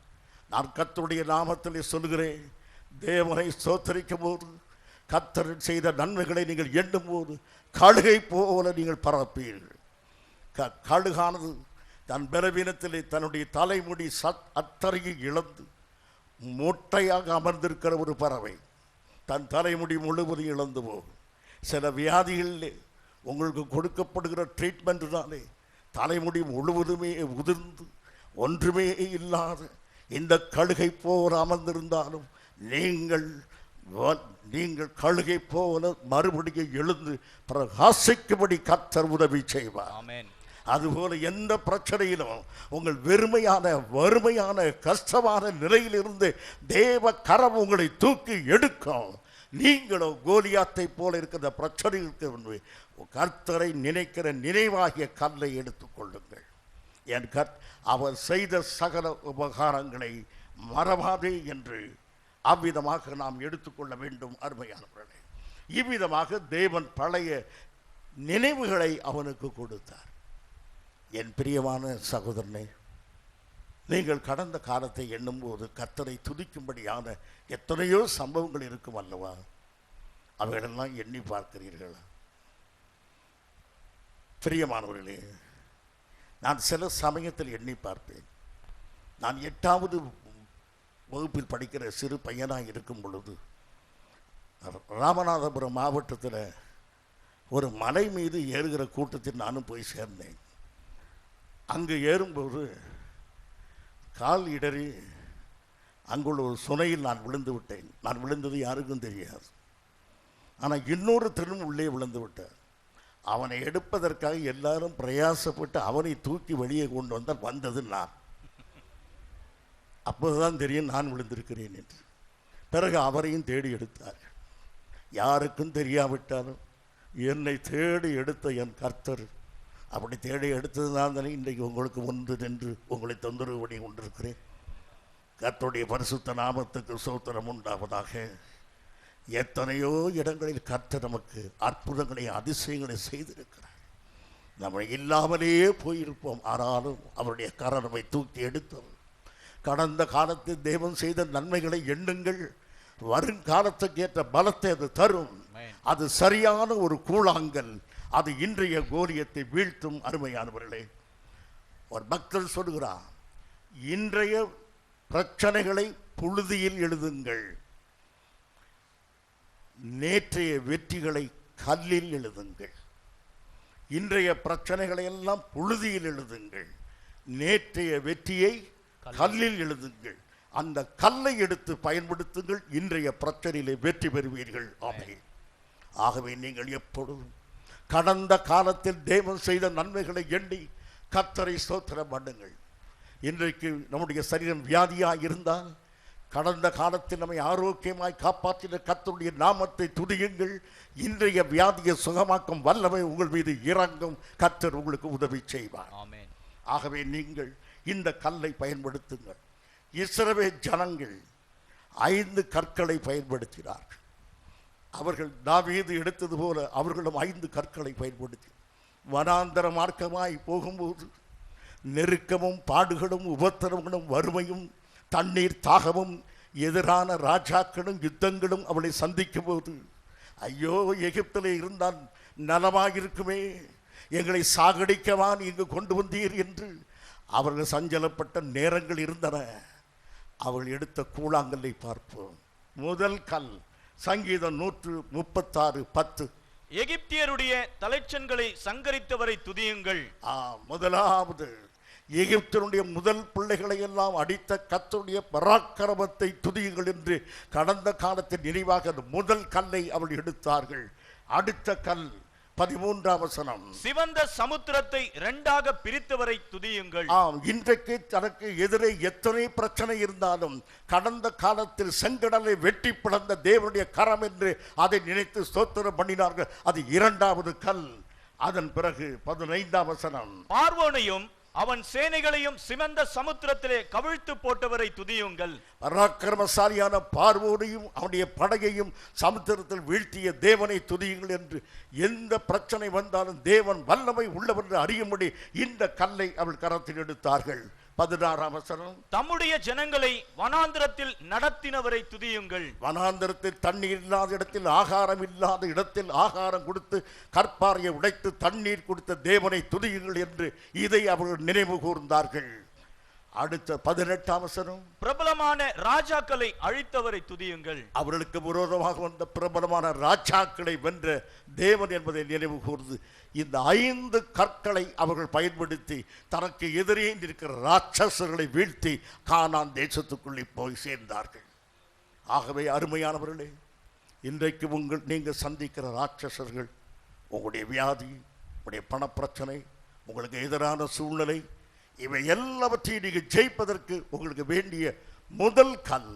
நான் கர்த்தருடைய நாமத்திலே சொல்கிறேன், தேவனை ஸ்தோத்திரிக்கும் போது, கர்த்தர் செய்த நன்மைகளை நீங்கள் எண்ணும் போது கழுகை போல நீங்கள் பறப்பீர்கள். கழுகானது தன் பலவீனத்திலே தன்னுடைய தலைமுடி அத்தரையை இழந்து மொட்டையாக அமர்ந்திருக்கிற ஒரு பறவை தன் தலைமுடி முழுவதும் இழந்து போகும். சில வியாதிகளிலே உங்களுக்கு கொடுக்கப்படுகிற ட்ரீட்மெண்ட்னாலே தலைமுடி முழுவதுமே உதிர்ந்து ஒன்றுமே இல்லாத இந்த கழுகை போல அமர்ந்திருந்தாலும் நீங்கள் கழுகை போல மறுபடியும் எழுந்து பிரகாசிக்கும்படி கர்த்தர் உதவி செய்வார். ஆமென். அதுபோல எந்த பிரச்சனையிலும் உங்கள் வறுமையான கஷ்டமான நிலையிலிருந்து தேவ கரம் உங்களை தூக்கி எடுக்கும். நீங்களோ கோலியாத்தை போல இருக்கிற பிரச்சனைகளுக்கு கர்த்தரை நினைக்கிற நினைவாகிய கல்லை எடுத்துக்கொள்ளுங்கள். என் அவர் செய்த சகல உபகாரங்களை மறவாதே என்று அவ்விதமாக நாம் எடுத்துக்கொள்ள வேண்டும். அருமையானவர்களே, இவ்விதமாக தேவன் பழைய நினைவுகளை அவனுக்கு கொடுத்தார். என் பிரியமான சகோதரனே, நீங்கள் கடந்த காலத்தை எண்ணும்போது கர்த்தரை துதிக்கும்படியான எத்தனையோ சம்பவங்கள் இருக்கும் அல்லவா? அவைகளெல்லாம் எண்ணி பார்க்கிறீர்களா? பிரியமானவர்களே, நான் சில சமயத்தில் எண்ணி பார்ப்பேன். நான் 8வது வகுப்பில் படிக்கிற சிறு பையனாக இருக்கும் பொழுது ராமநாதபுரம் மாவட்டத்தில் ஒரு மலை மீது ஏறுகிற கூட்டத்தில் நானும் போய் சேர்ந்தேன். அங்கு ஏறும்போது கால் இடறி அங்குள்ள ஒரு சுனையில் நான் விழுந்து விட்டேன். நான் விழுந்தது யாருக்கும் தெரியாது. ஆனால் இன்னொரு திரும்ப உள்ளே விழுந்து விட்டார். அவனை எடுப்பதற்காக எல்லாரும் பிரயாசப்பட்டு அவனை தூக்கி வெளியே கொண்டு வந்தால் வந்தது நான். அப்போதுதான் தெரியும் நான் விழுந்திருக்கிறேன் என்று. பிறகு அவரையும் தேடி எடுத்தார். யாருக்கும் தெரியாவிட்டாலும் என்னை தேடி எடுத்த என் கர்த்தர் அப்படி தேடி எடுத்தது நான் தானே இன்றைக்கு உங்களுக்கு ஒன்று நின்று உங்களை தொந்தரவு பண்ணி கொண்டிருக்கிறேன். கர்த்தருடைய பரிசுத்த நாமத்துக்கு ஸ்தோத்திரம் உண்டாவதாக. எத்தனையோ இடங்களில் கர்த்தர் நமக்கு அற்புதங்களை அதிசயங்களை செய்திருக்கிறார். நம்ம இல்லாமலே போயிருப்போம். ஆனாலும் அவருடைய கரம் நம்மை தூக்கி எடுத்தவர். கடந்த காலத்தில் தேவன் செய்த நன்மைகளை எண்ணுங்கள். வருங்காலத்துக்கு ஏற்ற பலத்தை அது தரும். அது சரியான ஒரு கூழாங்கல். அது இன்றைய கோலியத்தை வீழ்த்தும். அருமையானவர்களே, ஒரு பக்தர் சொல்கிறார், இன்றைய பிரச்சனைகளை புழுதியில் எழுதுங்கள், நேற்றைய வெற்றிகளை கல்லில் எழுதுங்கள். இன்றைய பிரச்சனைகளை எல்லாம் புழுதியில் எழுதுங்கள், நேற்றைய வெற்றியை கல்லில் எழுதுங்கள். அந்த கல்லை எடுத்து பயன்படுத்துங்கள். இன்றைய பிரச்சனையிலே வெற்றி பெறுவீர்கள். ஆமென். ஆகவே நீங்கள் எப்பொழுதும் கடந்த காலத்தில் தேவன் செய்த நன்மைகளை எண்ணி கர்த்தரை ஸ்தோத்திரம் பண்ணுங்கள். இன்றைக்கு நம்முடைய சரீரம் வியாதியாக இருந்தால் கடந்த காலத்தில் நம்மை ஆரோக்கியமாய் காப்பாற்றின கர்த்தருடைய நாமத்தை துதியுங்கள். இன்றைய வியாதியை சுகமாக்கும் வல்லமை உங்கள் மீது இறங்கும். கர்த்தர் உங்களுக்கு உதவி செய்வார். ஆமென். ஆகவே நீங்கள் இந்த கல்லை பயன்படுத்துங்கள். இஸ்ரவேல் ஜனங்கள் 5 கற்களை பயன்படுத்தினார்கள். அவர்கள் தாவீது எடுத்தது போல அவர்களும் 5 கற்களை பயன்படுத்தி வனாந்தர மார்க்கமாய் போகும்போது நெருக்கமும் பாடுகளும் உபத்திரவங்களும் வறுமையும் தண்ணீர் தாகமும் எதிரான ராஜாக்களும் யுத்தங்களும் அவளை சந்திக்கும் போது, ஐயோ எகிப்திலே இருந்தால் நலமாயிருக்குமே, எங்களை சாகடிக்கவான் இங்கு கொண்டு வந்தீர் என்று அவர்கள் சஞ்சலப்பட்ட நேரங்கள் இருந்தன. அவள் எடுத்த கூழாங்கல்லை பார்ப்போம். முதல் கல் சங்கீதம் 136:10. எகிப்தியருடைய தலைச்சன்களை சங்கரித்தவரை துதியுங்கள். முதலாவது எகிப்தினுடைய முதல் பிள்ளைகளை எல்லாம் அடித்த கர்த்தருடைய பராக்கிரமத்தை துதியுங்கள் என்று கடந்த காலத்தின் நினைவாக முதல் கல்லை அவள் எடுத்தார்கள். அடுத்த கல் 13ஆம் வசனம், சிவந்த சமுத்திரத்தை 2ஆக பிரித்தவரை துதியுங்கள். இன்றைக்கு தனக்கு எதிரே எத்தனை பிரச்சனை இருந்தாலும் கடந்த காலத்தில் செங்கடலை வெட்டி பிளந்த தேவனுடைய கரம் என்று அதை நினைத்து ஸ்தோத்திரம் பண்ணினார்கள். அது 2வது கல். அதன் பிறகு 15ஆம் வசனம், பார்வோனையும் அவன் சேனைகளையும் சிவந்த சமுத்திரத்திலே கவிழ்த்து போட்டவரை துதியுங்கள். பராக்கிரமசாலியான பார்வோனையும் அவனுடைய படையையும் சமுத்திரத்தில் வீழ்த்திய தேவனை துதியுங்கள் என்று எந்த பிரச்சனை வந்தாலும் தேவன் வல்லமை உள்ளவர் என்று அறியும்படி இந்த கல்லை அவள் கரத்தில் எடுத்தார்கள். 16ஆம் வசனம், தம்முடைய ஜனங்களை வனாந்திரத்தில் நடத்தினவரை துதியுங்கள். வனாந்திரத்தில் தண்ணீர் இல்லாத இடத்தில் ஆகாரம் இல்லாத இடத்தில் ஆகாரம் கொடுத்து கற்பாறையை உடைத்து தண்ணீர் கொடுத்த தேவனை துதியுங்கள் என்று இதை அவர்கள் நினைவு கூர்ந்தார்கள். அடுத்த 18ஆம் வசனம், பிரபலமான ராஜாக்களை அழித்தவரை துதியுங்கள். அவர்களுக்கு விரோதமாக வந்த பிரபலமான ராஜாக்களை வென்ற தேவன் என்பதை நினைவு கூர்ந்து இந்த 5 கற்களை அவர்கள் பயன்படுத்தி தனக்கு எதிரே இருக்கிற ராட்சசர்களை வீழ்த்தி கானான் தேசத்துக்குள்ளே போய் சேர்ந்தார்கள். ஆகவே அருமையானவர்களே, இன்றைக்கு நீங்கள் சந்திக்கிற ராட்சசர்கள் உங்களுடைய வியாதி, உங்களுடைய பணப்பிரச்சனை, உங்களுக்கு எதிரான சூழ்நிலை, இவை எல்லாவற்றையும் நீங்கள் ஜெயிப்பதற்கு உங்களுக்கு வேண்டிய முதல் கல்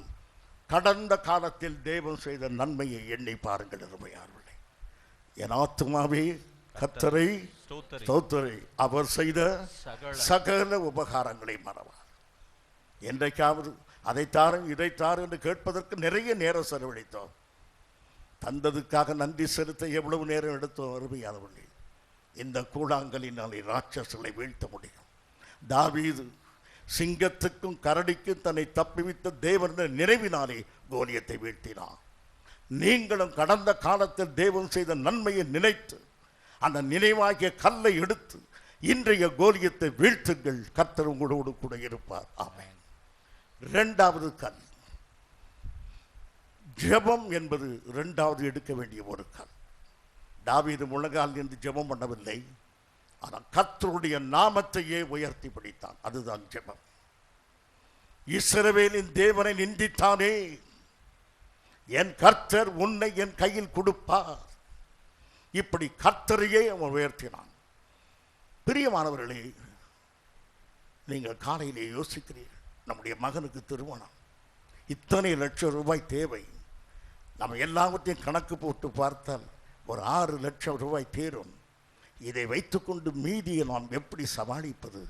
கடந்த காலத்தில் தேவன் செய்த நன்மையை எண்ணி பாருங்கள். அருமையானவர்களே, என் ஆத்துமாவே கர்த்தரை ஸ்தோத்திரி, அவர் செய்த சகல உபகாரங்களை மறவார். என்றைக்காவது அதை தாரும் இதை தாரும் என்று கேட்பதற்கு நிறைய நேரம் செலவழித்தோம். தந்ததுக்காக நன்றி செலுத்த எவ்வளவு நேரம் எடுத்தோம். அருமையானவர்களே, இந்த கூழாங்கலினாலே ராட்சசங்களை வீழ்த்த முடியும். தாவீது சிங்கத்துக்கும் கரடிக்கும் தன்னை தப்பிவித்த தேவன் நினைவினாலே கோலியத்தை வீழ்த்தினார். நீங்களும் கடந்த காலத்தில் தேவன் செய்த நன்மையை நினைத்து அந்த நினைவாகிய கல்லை எடுத்து இன்றைய கோலியத்தை வீழ்த்துங்கள். கர்த்தர் உங்களோடு கூட இருப்பார். ஆமென். 2வது கல் ஜெபம் என்பது இரண்டாவது எடுக்க வேண்டிய ஒரு கல். தாவீது முழங்கால் என்று ஜெபம் பண்ணவில்லை, ஆனால் கர்த்தருடைய நாமத்தையே உயர்த்தி பிடித்தான். அதுதான் ஜெபம். இஸ்ரவேலின் தேவனை நிந்தித்தானே, என் கர்த்தர் உன்னை என் கையில் கொடுப்பார். இப்படி கர்த்தரையே அவன் உயர்த்தினான். பிரியமானவர்களே, நீங்கள் காலையிலே யோசிக்கிறீர்கள், நம்முடைய மகனுக்கு திருமணம், இத்தனை லட்சம் ரூபாய் தேவை. நம்ம எல்லாவற்றையும் கணக்கு போட்டு பார்த்தால் ஒரு 6 லட்சம் ரூபாய் தேரும். இதை வைத்துக்கொண்டு மீதியை நாம் எப்படி சமாளிப்பது?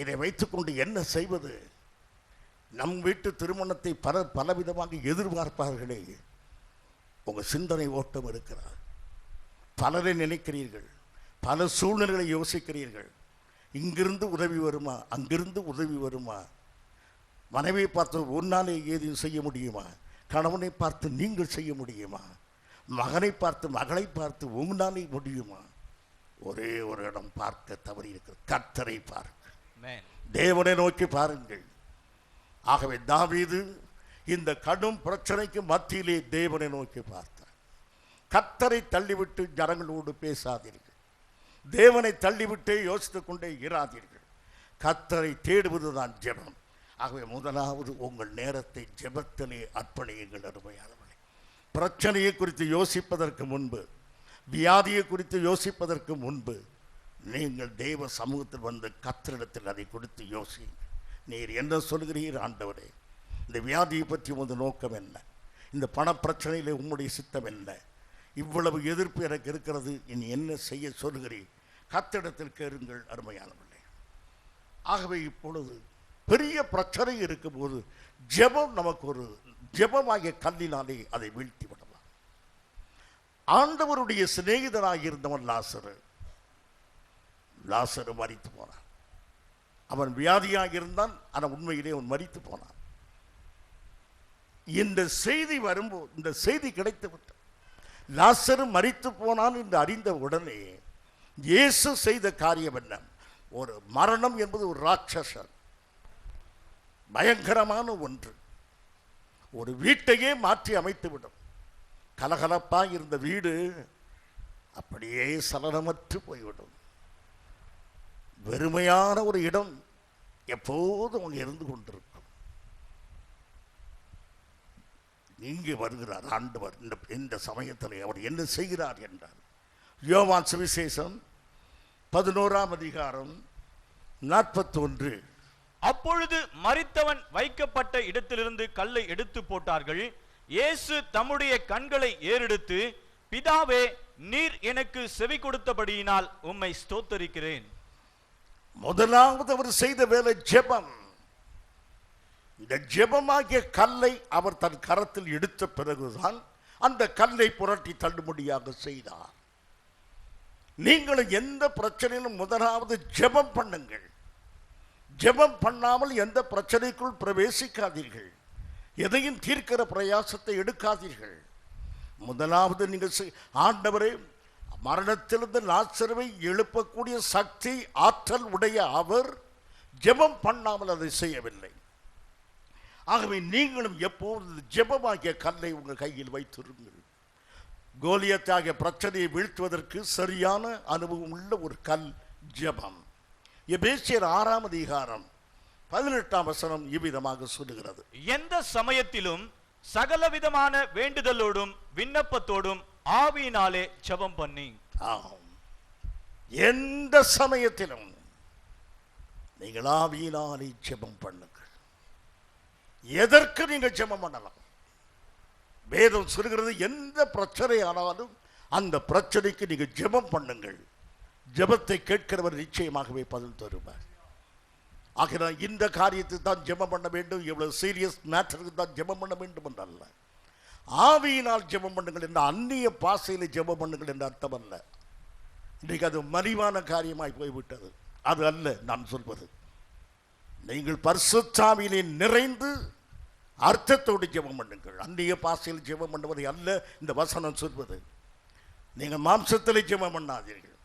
இதை வைத்துக்கொண்டு என்ன செய்வது? நம் வீட்டு திருமணத்தை பலவிதமாக எதிர்பார்ப்பார்களே. உங்கள் சிந்தனை ஓட்டம் இருக்கிறார். பலரை நினைக்கிறீர்கள், பல சூழ்நிலைகளை யோசிக்கிறீர்கள். இங்கிருந்து உதவி வருமா, அங்கிருந்து உதவி வருமா? மனைவியை பார்த்து உன்னாலே ஏதும் செய்ய முடியுமா? கணவனை பார்த்து நீங்கள் செய்ய முடியுமா? மகனை பார்த்து மகளை பார்த்து உங்களாலே முடியுமா? ஒரே ஒரு இடம் பார்க்க தவறி இருக்கிறது, கர்த்தரை பார்க்க, தேவனை நோக்கி பாருங்கள். ஆகவே தாவீது இந்த கடும் பிரச்சனைக்கு மத்தியிலே தேவனை நோக்கி பார்த்தார். கர்த்தரை தள்ளிவிட்டு ஜனங்களோடு பேசாதீர்கள், தேவனை தள்ளிவிட்டே யோசித்துக் கொண்டே இராதீர்கள். கர்த்தரை தேடுவதுதான் ஜெபம். ஆகவே முதலாவது உங்கள் நேரத்தை ஜெபத்திலே அர்ப்பணியுங்கள். அருமையானவர்களே, பிரச்சனையை குறித்து யோசிப்பதற்கு முன்பு, வியாதியை குறித்து யோசிப்பதற்கு முன்பு, நீங்கள் தேவ சமூகத்தில் வந்து கர்த்தரிடத்தில் அதை கொடுத்து யோசியுங்கள். நீர் என்ன சொல்கிறீர் ஆண்டவரே? இந்த வியாதியை பற்றி உமது நோக்கம் என்ன? இந்த பணப்பிரச்சனையிலே உம்முடைய சித்தம் என்ன? இவ்வளவு எதிர்ப்பு எனக்கு இருக்கிறது, இனி என்ன செய்ய சொல்கிறீர்? கர்த்தரிடத்தில் கேளுங்கள் அருமையானவர்களே. ஆகவே இப்பொழுது பெரிய பிரச்சனை இருக்கும்போது ஜெபம் நமக்கு ஒரு ஜெபமாகிய கல்லினாலே அதை வீழ்த்தி விடலாம். ஆண்டவருடைய சிநேகிதனாக இருந்தவன் லாசரு மரித்து போனான். அவன் வியாதியாக இருந்தான், ஆனால் உண்மையிலே அவன் மரித்து போனான். இந்த செய்தி வரும்போது, இந்த செய்தி கிடைத்து விட்டது, லாசரு மரித்து போனான் என்று அறிந்த உடனே இயேசு செய்த காரியம் என்ன? ஒரு மரணம் என்பது ஒரு ராட்சசன், பயங்கரமான ஒன்று. ஒரு வீட்டையே மாற்றி அமைத்துவிடும். கலகலப்பாக இருந்த வீடு அப்படியே சலனமற்று போய்விடும். வெறுமையான ஒரு இடம் எப்போதும் அங்கே இருந்து கொண்டிருக்கும். இங்கே வருகிறார் ஆண்டவர். இந்த சமயத்தில் அவர் என்ன செய்கிறார் என்றார். யோவான் சுவிசேஷம் 11ஆம் அதிகாரம் 41. அப்பொழுது மரித்தவன் வைக்கப்பட்ட இடத்திலிருந்து கல்லை எடுத்து போட்டார்கள். இயேசு தம்முடைய கண்களை ஏறெடுத்து, பிதாவே, நீர் எனக்கு செவி கொடுத்தபடியினால் உம்மை ஸ்தோத்தரிக்கிறேன். முதலாவது அவர் செய்த வேலை ஜெபம். இந்த ஜெபமாகிய கல்லை அவர் தன் கரத்தில் எடுத்த பிறகுதான் அந்த கல்லை புரட்டி தள்ளுபடியாக செய்தார். நீங்களும் எந்த பிரச்சனையிலும் முதலாவது ஜெபம் பண்ணுங்கள். ஜெபம் பண்ணாமல் எந்த பிரச்சனைக்குள் பிரவேசிக்காதீர்கள். எதையும் தீர்க்கிற பிரயாசத்தை எடுக்காதீர்கள். முதலாவது நீங்கள் ஆண்டவரே, மரணத்திலிருந்து லாசருவை எழுப்பக்கூடிய சக்தி, ஆற்றல் உடைய அவர் ஜெபம் பண்ணாமல் அதை செய்யவில்லை. ஆகவே நீங்களும் எப்போது ஜெபமாகிய கல்லை உங்கள் கையில் வைத்திருங்கள். கோலியத்தாகிய பிரச்சனையை வீழ்த்துவதற்கு சரியான அனுபவம் உள்ள ஒரு கல் ஜெபம். எபேசியர் 6ஆம் அதிகாரம் 18ஆம் வசனம் இவ்விதமாக சொல்லுகிறது. எந்த சமயத்திலும் சகலவிதமான வேண்டுதலோடும் விண்ணப்பத்தோடும் ஆவியினாலே ஜெபம் பண்ணி. எந்த சமயத்திலும் நீங்கள் ஆவியினாலே ஜெபம் பண்ணுங்கள். எதற்கு நீங்கள் ஜெபம் பண்ணலாம்? வேதம் சொல்கிறது, எந்த பிரச்சனை ஆனாலும் அந்த பிரச்சனைக்கு நீங்கள் ஜெபம் பண்ணுங்கள். ஜெபத்தை கேட்கிறவர் நிச்சயமாகவே பதில் தருவார். ஆகினால் இந்த காரியத்தை தான் ஜெபம் பண்ண வேண்டும், எவ்வளவு சீரியஸ் மேட்டருக்கு தான் ஜெபம் பண்ண வேண்டும் என்றல்ல. ஆவியினால் ஜெபம் பண்ணுங்கள் என்ற, அந்நிய பாசையில் ஜெபம் பண்ணுங்கள் என்ற அர்த்தம் அல்ல. இன்றைக்கு அது மலிவான காரியமாய் போய்விட்டது. அது அல்ல நான் சொல்வது. நீங்கள் பரிசுத்தாவியிலே நிறைந்து அர்த்தத்தோடு ஜெபம் பண்ணுங்கள். அந்நிய பாசையில் ஜெபம் பண்ணுவதை அல்ல இந்த வசனம் சொல்வது. நீங்கள் மாம்சத்தில் ஜெபம் பண்ணாதீர்கள்.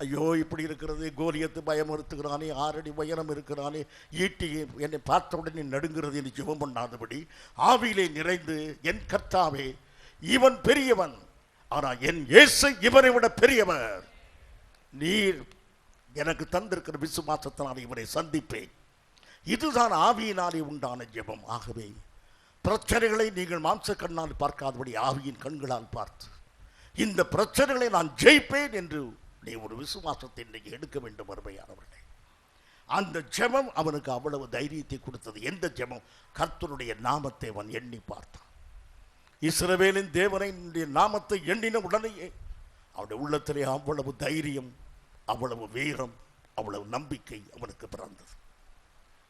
ஐயோ இப்படி இருக்கிறது, கோலியத்து பயமுறுத்துகிறானே, 6 அடி உயரம் இருக்கிறானே, ஈட்டி என்னை பார்த்த உடனே நடுங்கிறது என்று ஜெபம் பண்ணாதபடி ஆவியிலே நிறைந்து, என் கர்த்தாவே இவன் பெரியவன், ஆனால் என் இயேசு இவனை விட பெரியவர், நீர் எனக்கு தந்திருக்கிற விசுவாசத்தினால் இவரை சந்திப்பேன். இதுதான் ஆவியினாலே உண்டான ஜெபம். ஆகவே பிரச்சனைகளை நீங்கள் மாம்ச கண்ணால் பார்க்காதபடி ஆவியின் கண்களால் பார்த்து, இந்த பிரச்சனைகளை நான் ஜெயிப்பேன் என்று நீ ஒரு விசுவாசத்தை இன்றைக்கு எடுக்க வேண்டும். அருமையானவர்களே, அந்த ஜெபம் அவனுக்கு அவ்வளவு தைரியத்தை கொடுத்தது. எந்த ஜெபம்? கர்த்தருடைய நாமத்தை அவன் எண்ணி பார்த்தான். இஸ்ரவேலின் தேவனுடைய நாமத்தை எண்ணின உடனேயே அவனுடைய உள்ளத்திலே அவ்வளவு தைரியம், அவ்வளவு வீரம், அவ்வளவு நம்பிக்கை அவனுக்கு பிறந்தது.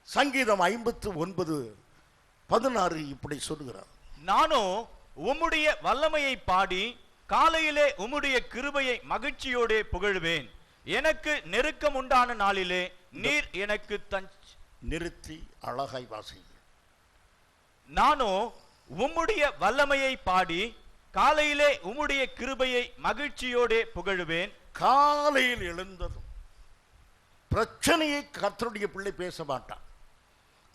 சங்கீதம் 59:16 இப்படி சொல்லுகிறார், நானோ உம்முடைய வல்லமையை பாடி காலையிலே உம்முடைய கிருபையை மகிழ்ச்சியோடே புகழுவேன். எனக்கு நெருக்கம் உண்டான நாளிலே நீர் எனக்கு நிறுத்தி அழகாய் வாசிங்கள். நானோ உம்முடைய வல்லமையை பாடி காலையிலே உம்முடைய கிருபையை மகிழ்ச்சியோடே புகழுவேன். காலையில் எழுந்ததும் பிரச்சனையை கர்த்தருடைய பிள்ளை பேச மாட்டான்.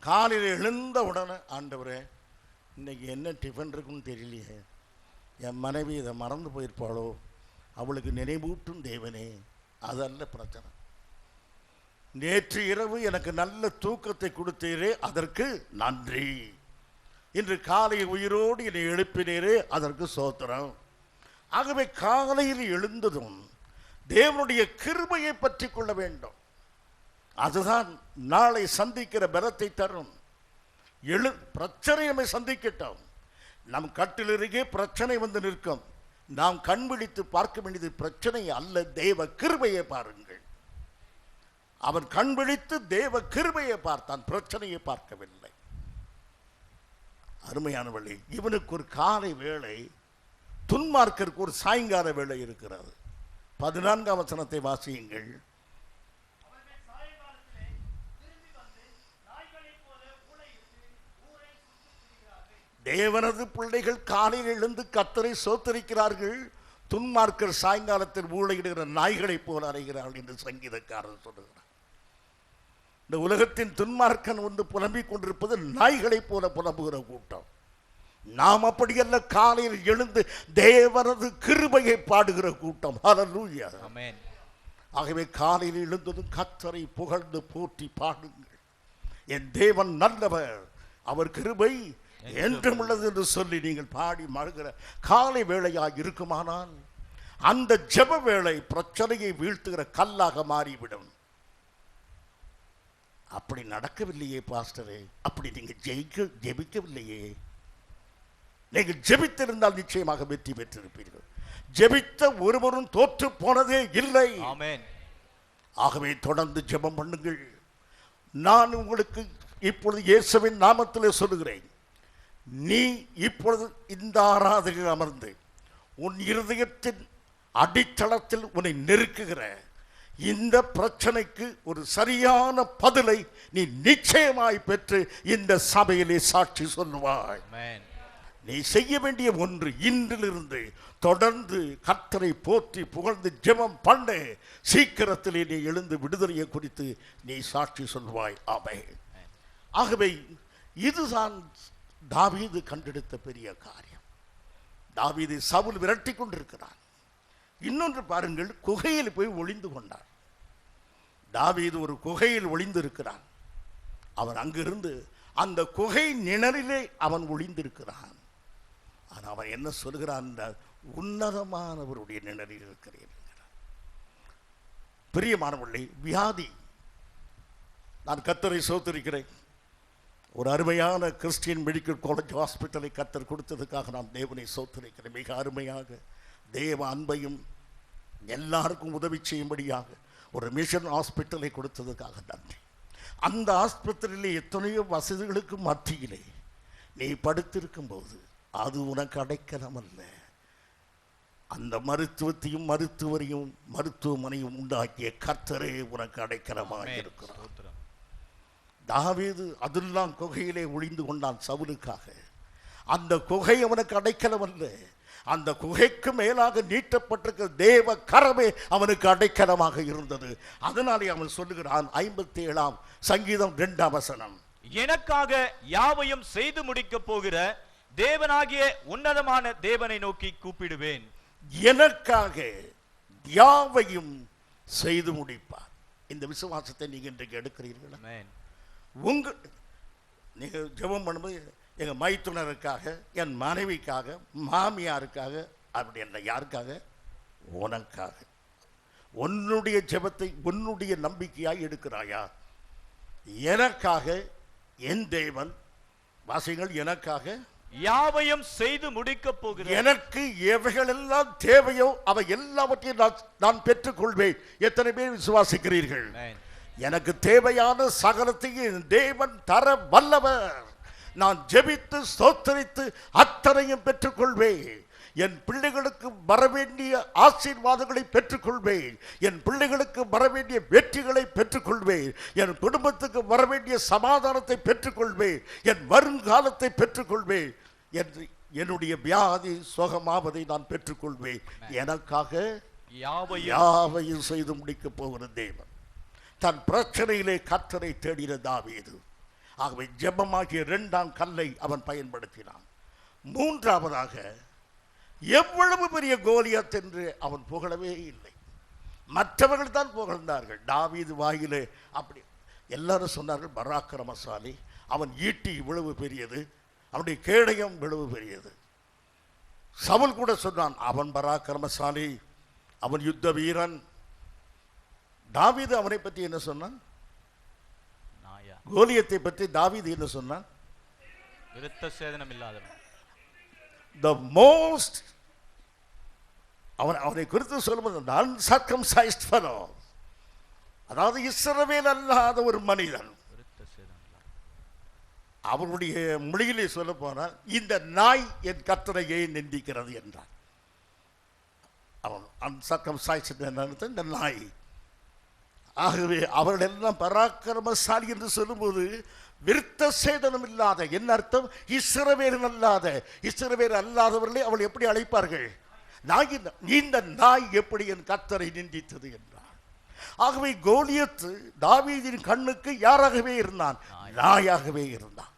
காலையில் எழுந்த உடனே, ஆண்டவரே இன்னைக்கு என்ன டிஃபன் இருக்குன்னு தெரியலையே, என் மனைவி இதை மறந்து போயிருப்பாளோ, அவளுக்கு நினைவூட்டும் தேவனே, அதல்ல பிரச்சனை. நேற்று இரவு எனக்கு நல்ல தூக்கத்தை கொடுத்தீரே, அதற்கு நன்றி. இன்று காலை உயிரோடு என்னை எழுப்பினீரே, அதற்கு சோத்திரம். ஆகவே காலையில் எழுந்ததும் தேவனுடைய கிருபையை பற்றி கொள்ள வேண்டும். அதுதான் நாளை சந்திக்கிற பலத்தை தரும். பிரச்சனை நம்மை சந்திக்கட்டும். நம் கட்டிலருகே பிரச்சனை வந்து நிற்கும். நாம் கண் விழித்து பார்க்க வேண்டியது பிரச்சனை அல்ல, தேவ கிருபையை பாருங்கள். அவன் கண் விழித்து தேவ கிருபையை பார்த்தான், பிரச்சனையை பார்க்கவில்லை. அருமையான வழி. இவனுக்கு ஒரு காலை வேளை, துன்மார்க்கருக்கு ஒரு சாயங்கால வேளை இருக்கிறது. 14ஆம் வசனத்தை வாசியுங்கள். தேவனது பிள்ளைகள் காலையில் எழுந்து கர்த்தரை சோத்தரிக்கிறார்கள், துன்மார்க்கர் சாயங்காலத்தில் ஊழையிடுகிற நாய்களைப் போல அறைகிறார்கள் என்று சங்கீதக்காரர் சொல்லுகிறார். இந்த உலகத்தின் துன்மார்க்கன் வந்து புலம்பிக் கொண்டிருப்பது நாய்களைப் போல புலம்புகிற கூட்டம். நாம் அப்படியல்ல, காலையில் எழுந்து தேவனது கிருபையை பாடுகிற கூட்டம். ஹல்லேலூயா, ஆமென். ஆகவே காலையில் எழுந்ததும் கர்த்தரை புகழ்ந்து போற்றி பாடுங்கள். என் தேவன் நல்லவர், அவர் கிருபை என்றும் உள்ளது என்று சொல்லி நீங்கள் பாடி மகிழ்கிற காலை வேளையாக இருக்குமானால், அந்த ஜெப வேளை பிரச்சனையை வீழ்த்துகிற கல்லாக மாறிவிடும். அப்படி நடக்கவில்லையே பாஸ்டரே, அப்படி நீங்க ஜெபிக்கவில்லையே. நீங்கள் ஜெபித்திருந்தால் நிச்சயமாக வெற்றி பெற்றிருப்பீர்கள். ஜெபித்த ஒருவரும் தோற்று போனதே இல்லை. ஆமென். ஆகவே தொடர்ந்து ஜெபம் பண்ணுங்கள். நான் உங்களுக்கு இப்பொழுது இயேசுவின் நாமத்திலே சொல்லுகிறேன், நீ இப்பொழுது இந்த ஆராதனையில் அமர்ந்து உன் இருதயத்தின் அடித்தளத்தில் உன்னை நெருக்குகிற இந்த பிரச்சனைக்கு ஒரு சரியான பதிலை நீ நிச்சயமாய் பெற்று இந்த சபையிலே சாட்சி சொல்லுவாய். நீ செய்ய வேண்டிய ஒன்று, இன்றிலிருந்து தொடர்ந்து கர்த்தரை போற்றி புகழ்ந்து ஜெபம் பண்ண, சீக்கிரத்திலே நீ எழுந்து விடுதலையை குறித்து நீ சாட்சி சொல்வாய். ஆமென். ஆகவே இதுதான் தாவீது கண்டெடுத்த பெரிய காரியம். தாவீது சவுல் விரட்டி கொண்டிருக்கிறான். இன்னொன்று பாருங்கள், குகையில் போய் ஒளிந்து கொண்டார். தாவீது ஒரு குகையில் ஒளிந்திருக்கிறான். அவன் அங்கிருந்து அந்த குகை நிழலிலே அவன் ஒளிந்திருக்கிறான். ஆனால் அவன் என்ன சொல்கிறான்? உன்னதமானவருடைய நிழலில் இருக்கிறேன். பிரியமானவர்களே, வியாதி, நான் கர்த்தரை சோத்திருக்கிறேன். ஒரு அருமையான கிறிஸ்டியன் மெடிக்கல் காலேஜ் ஹாஸ்பிட்டலை கர்த்தர் கொடுத்ததுக்காக நான் தேவனை சோத்திருக்கிறேன். மிக அருமையாக தேவ அன்பையும் எல்லாருக்கும் உதவி செய்யும்படியாக ஒரு மிஷன் ஹாஸ்பிட்டலை கொடுத்ததுக்காக நன்றி. அந்த ஆஸ்பத்திரியிலே எத்தனையோ வசதிகளுக்கு மத்தியிலே நீ படுத்திருக்கும் போது அது உனக்கு அடைக்கலம் அல்ல. அந்த மருத்துவத்தையும் மருத்துவரையும் மருத்துவமனையும் உண்டாக்கிய கர்த்தரே உனக்கு அடைக்கலமாக இருக்கிறார். தாவீது அதெல்லாம் குகையிலே ஒளிந்து கொண்டான் சவுலுக்காக. அந்த குகை அவனுக்கு அடைக்கலம் அல்ல, அந்த குகைக்கு மேலாக நீட்டப்பட்டிருக்கிற தேவ கரமே அவனுக்கு அடைக்கலமாக இருந்தது. அதனாலே அவன் சொல்லுகிறான் 57ஆம் சங்கீதம் 2ஆம் வசனம், எனக்காக யாவையும் செய்து முடிக்க போகிற தேவனாகிய உன்னதமான தேவனை நோக்கி கூப்பிடுவேன். எனக்காக யாவையும் செய்து முடிப்பார். இந்த விசுவாசத்தை நீங்க இன்றைக்கு எடுக்கிறீர்களா? நீங்க ஜெபம் பண்ணும்போது எங்க மைத்துனருக்காக, என் மனைவிக்காக, மாமியாருக்காக, அப்படி இல்லை, யாருக்காக? உனக்காக. உன்னுடைய ஜெபத்தை உன்னுடைய நம்பிக்கையாய் எடுக்கிறாயா? எனக்காக என் தேவன், வாசிகள், எனக்காக யாவையும் செய்து முடிக்க போகிறேன். எனக்கு எவைகள் எல்லாம் தேவையோ அவை எல்லாவற்றையும் நான் பெற்றுக் கொள்வேன். எத்தனை பேர் விசுவாசிக்கிறீர்கள்? எனக்கு தேவையான சகலத்தையும் தேவன் தர வல்லவர். நான் ஜெபித்து ஸ்தோத்திரித்து அத்தனையும் பெற்றுக்கொள்வேன். என் பிள்ளைகளுக்கு வரவேண்டிய ஆசீர்வாதங்களை பெற்றுக்கொள்வேன். என் பிள்ளைகளுக்கு வரவேண்டிய வெற்றிகளை பெற்றுக்கொள்வேன். என் குடும்பத்துக்கு வரவேண்டிய சமாதானத்தை பெற்றுக்கொள்வேன். என் வருங்காலத்தை பெற்றுக்கொள்வேன். என்னுடைய வியாதி சுகமாவதை நான் பெற்றுக்கொள்வேன். எனக்காக யாவையும் செய்து முடிக்க போகிற தேவன். தன் பிரச்சனையிலே கர்த்தரை தேடின தாவீது. ஆகவே ஜெபமாகிய 2ஆம் கல்லை அவன் பயன்படுத்தினான். 3ஆவதாக எவ்வளவு பெரிய கோலியாத் என்று அவன் புகழவே இல்லை. மற்றவர்கள் தான் புகழ்ந்தார்கள். தாவீது வாயிலே அப்படி எல்லாரும் சொன்னார்கள், பராக்கிரமசாலி, அவன் ஈட்டி இவ்வளவு பெரியது, அவனுடைய கேடயம் இவ்வளவு பெரியது. சவுல் கூட சொன்னான், அவன் பராக்கிரமசாலி, அவன் யுத்த வீரன். தாவீது அவனை பற்றி என்ன சொன்னான்? கோலியத்தை பற்றி தாவீது என்ன சொன்னான்? விருத்த சேதனம் இல்லாதவன். The most, அவனை குறித்து சொல்லும்போது uncircumcised fellow, அதாவது இஸ்ரவேல் அல்லாத ஒரு மனிதன். அவருடைய மொழியிலே சொல்ல போனால், இந்த நாய் என் கர்த்தரையே நிந்திக்கிறது என்றான். அவன் uncircumcised என்ன? இந்த நாய். ஆகவே அவர்கள் எல்லாம் பராக்கிரமசாலி என்று சொல்லும்போது விருத்த சேதனம் இல்லாத, என்ன அர்த்தம்? இஸ்ரவேல் அல்லாதவர்களை அவள் எப்படி அழைப்பார்கள்? இந்த நாய் எப்படி என் கர்த்தரை நிந்தித்தது என்றார். ஆகவே கோலியத்து தாவீதின் கண்ணுக்கு யாராகவே இருந்தான்? நாயாகவே இருந்தான்.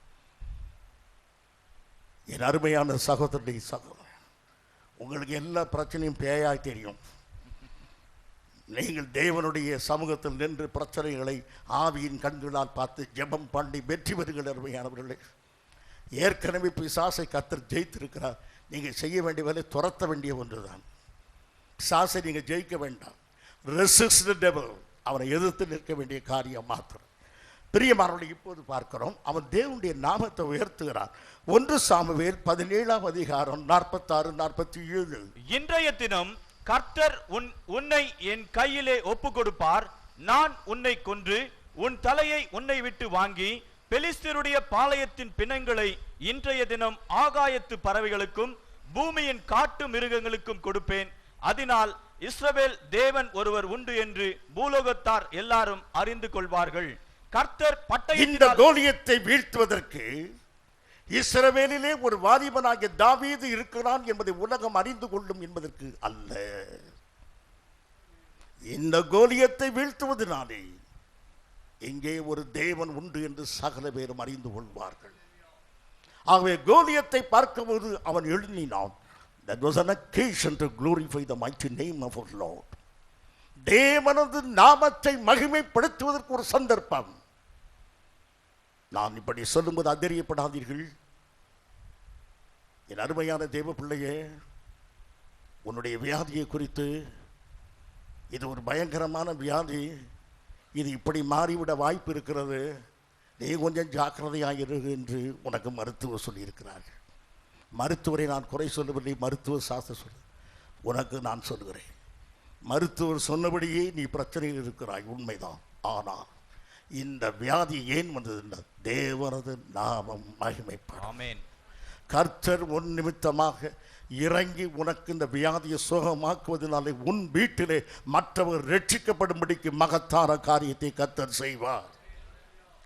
என் அருமையான சகோதரனை சகோதரன், உங்களுக்கு எல்லா பிரச்சனையும் பேயாய் தெரியும். நீங்கள் தேவனுடைய சமூகத்தில் நின்று பிரச்சனைகளை ஆவியின் கண்களால் பார்த்து ஜெபம் பண்ணி வெற்றி பெறுகிற அருமையானவர்களே, ஏற்கனவே பிசாசை கர்த்தர் ஜெயித்திருக்கிறார். நீங்கள் செய்ய வேண்டிய வேலை துரத்த வேண்டிய ஒன்றுதான். பிசாசை நீங்கள் ஜெயிக்க வேண்டாம். ரெசிஸ்ட் தி டெவில், அவனை எதிர்த்து நிற்க வேண்டிய காரியம் மாத்திரம். பிரியமானவர்களை, இப்போது பார்க்கிறோம், அவன் தேவனுடைய நாமத்தை உயர்த்துகிறான். 1 சாமுவேல் 17ஆம் அதிகாரம் 46, 47. இன்றைய தினம் கர்த்தர் உன்னை என் கையிலே ஒப்பு கொடுப்பார். நான் உன்னை கொன்று உன் தலையை உன்னை விட்டு வாங்கி பெலிஸ்தருடைய பாளையத்தின் பிணங்களை இன்றைய தினம் ஆகாயத்து பறவைகளுக்கும் பூமியின் காட்டு மிருகங்களுக்கும் கொடுப்பேன். அதனால் இஸ்ரவேல் தேவன் ஒருவர் உண்டு என்று பூலோகத்தார் எல்லாரும் அறிந்து கொள்வார்கள். கர்த்தர் இந்த கோலியத்தை வீழ்த்துவதற்கு இஸ்ரவேலிலே ஒரு வாலிபனாகிய தாவீது இருக்கிறான் என்பதை உலகம் அறிந்து கொள்ளும் என்பதற்கு அல்ல. இந்த கோலியத்தை வீழ்த்துவதனாலே இங்கே ஒரு தேவன் உண்டு என்று சகல பேரும் அறிந்து கொள்வார்கள். ஆகவே கோலியத்தை பார்க்கும்போது அவன் எழுந்தினான். That was an occasion to glorify the mighty name of our Lord. தேவனது நாமத்தை மகிமைப்படுத்துவதற்கு ஒரு சந்தர்ப்பம். நான் இப்படி சொல்லும்போது அதிரியப்படாதீர்கள். என் அருமையான தேவ பிள்ளையே, உன்னுடைய வியாதியை குறித்து, இது ஒரு பயங்கரமான வியாதி, இது இப்படி மாறிவிட வாய்ப்பு இருக்கிறது, நீ கொஞ்சம் ஜாக்கிரதையாக இரு என்று உனக்கு மருத்துவர் சொல்லியிருக்கிறார். மருத்துவரை நான் குறை சொல்லவில்லை, மருத்துவ சாஸ்திர சொல்ல உனக்கு நான் சொல்லுகிறேன். மருத்துவர் சொன்னபடியே நீ பிரச்சனையில் இருக்கிறாய், உண்மைதான். ஆனால் இந்த வியாதி ஏன் வந்தது? தேவனது நாமம் மகிமைப்படும். கர்த்தர் உன் நிமித்தமாக இறங்கி உனக்கு இந்த வியாதியை சுகமாக்குவதனாலே உன் வீட்டிலே மற்றவர் ரட்சிக்கப்படும்படிக்கு மகத்தான காரியத்தை கர்த்தர் செய்வார்.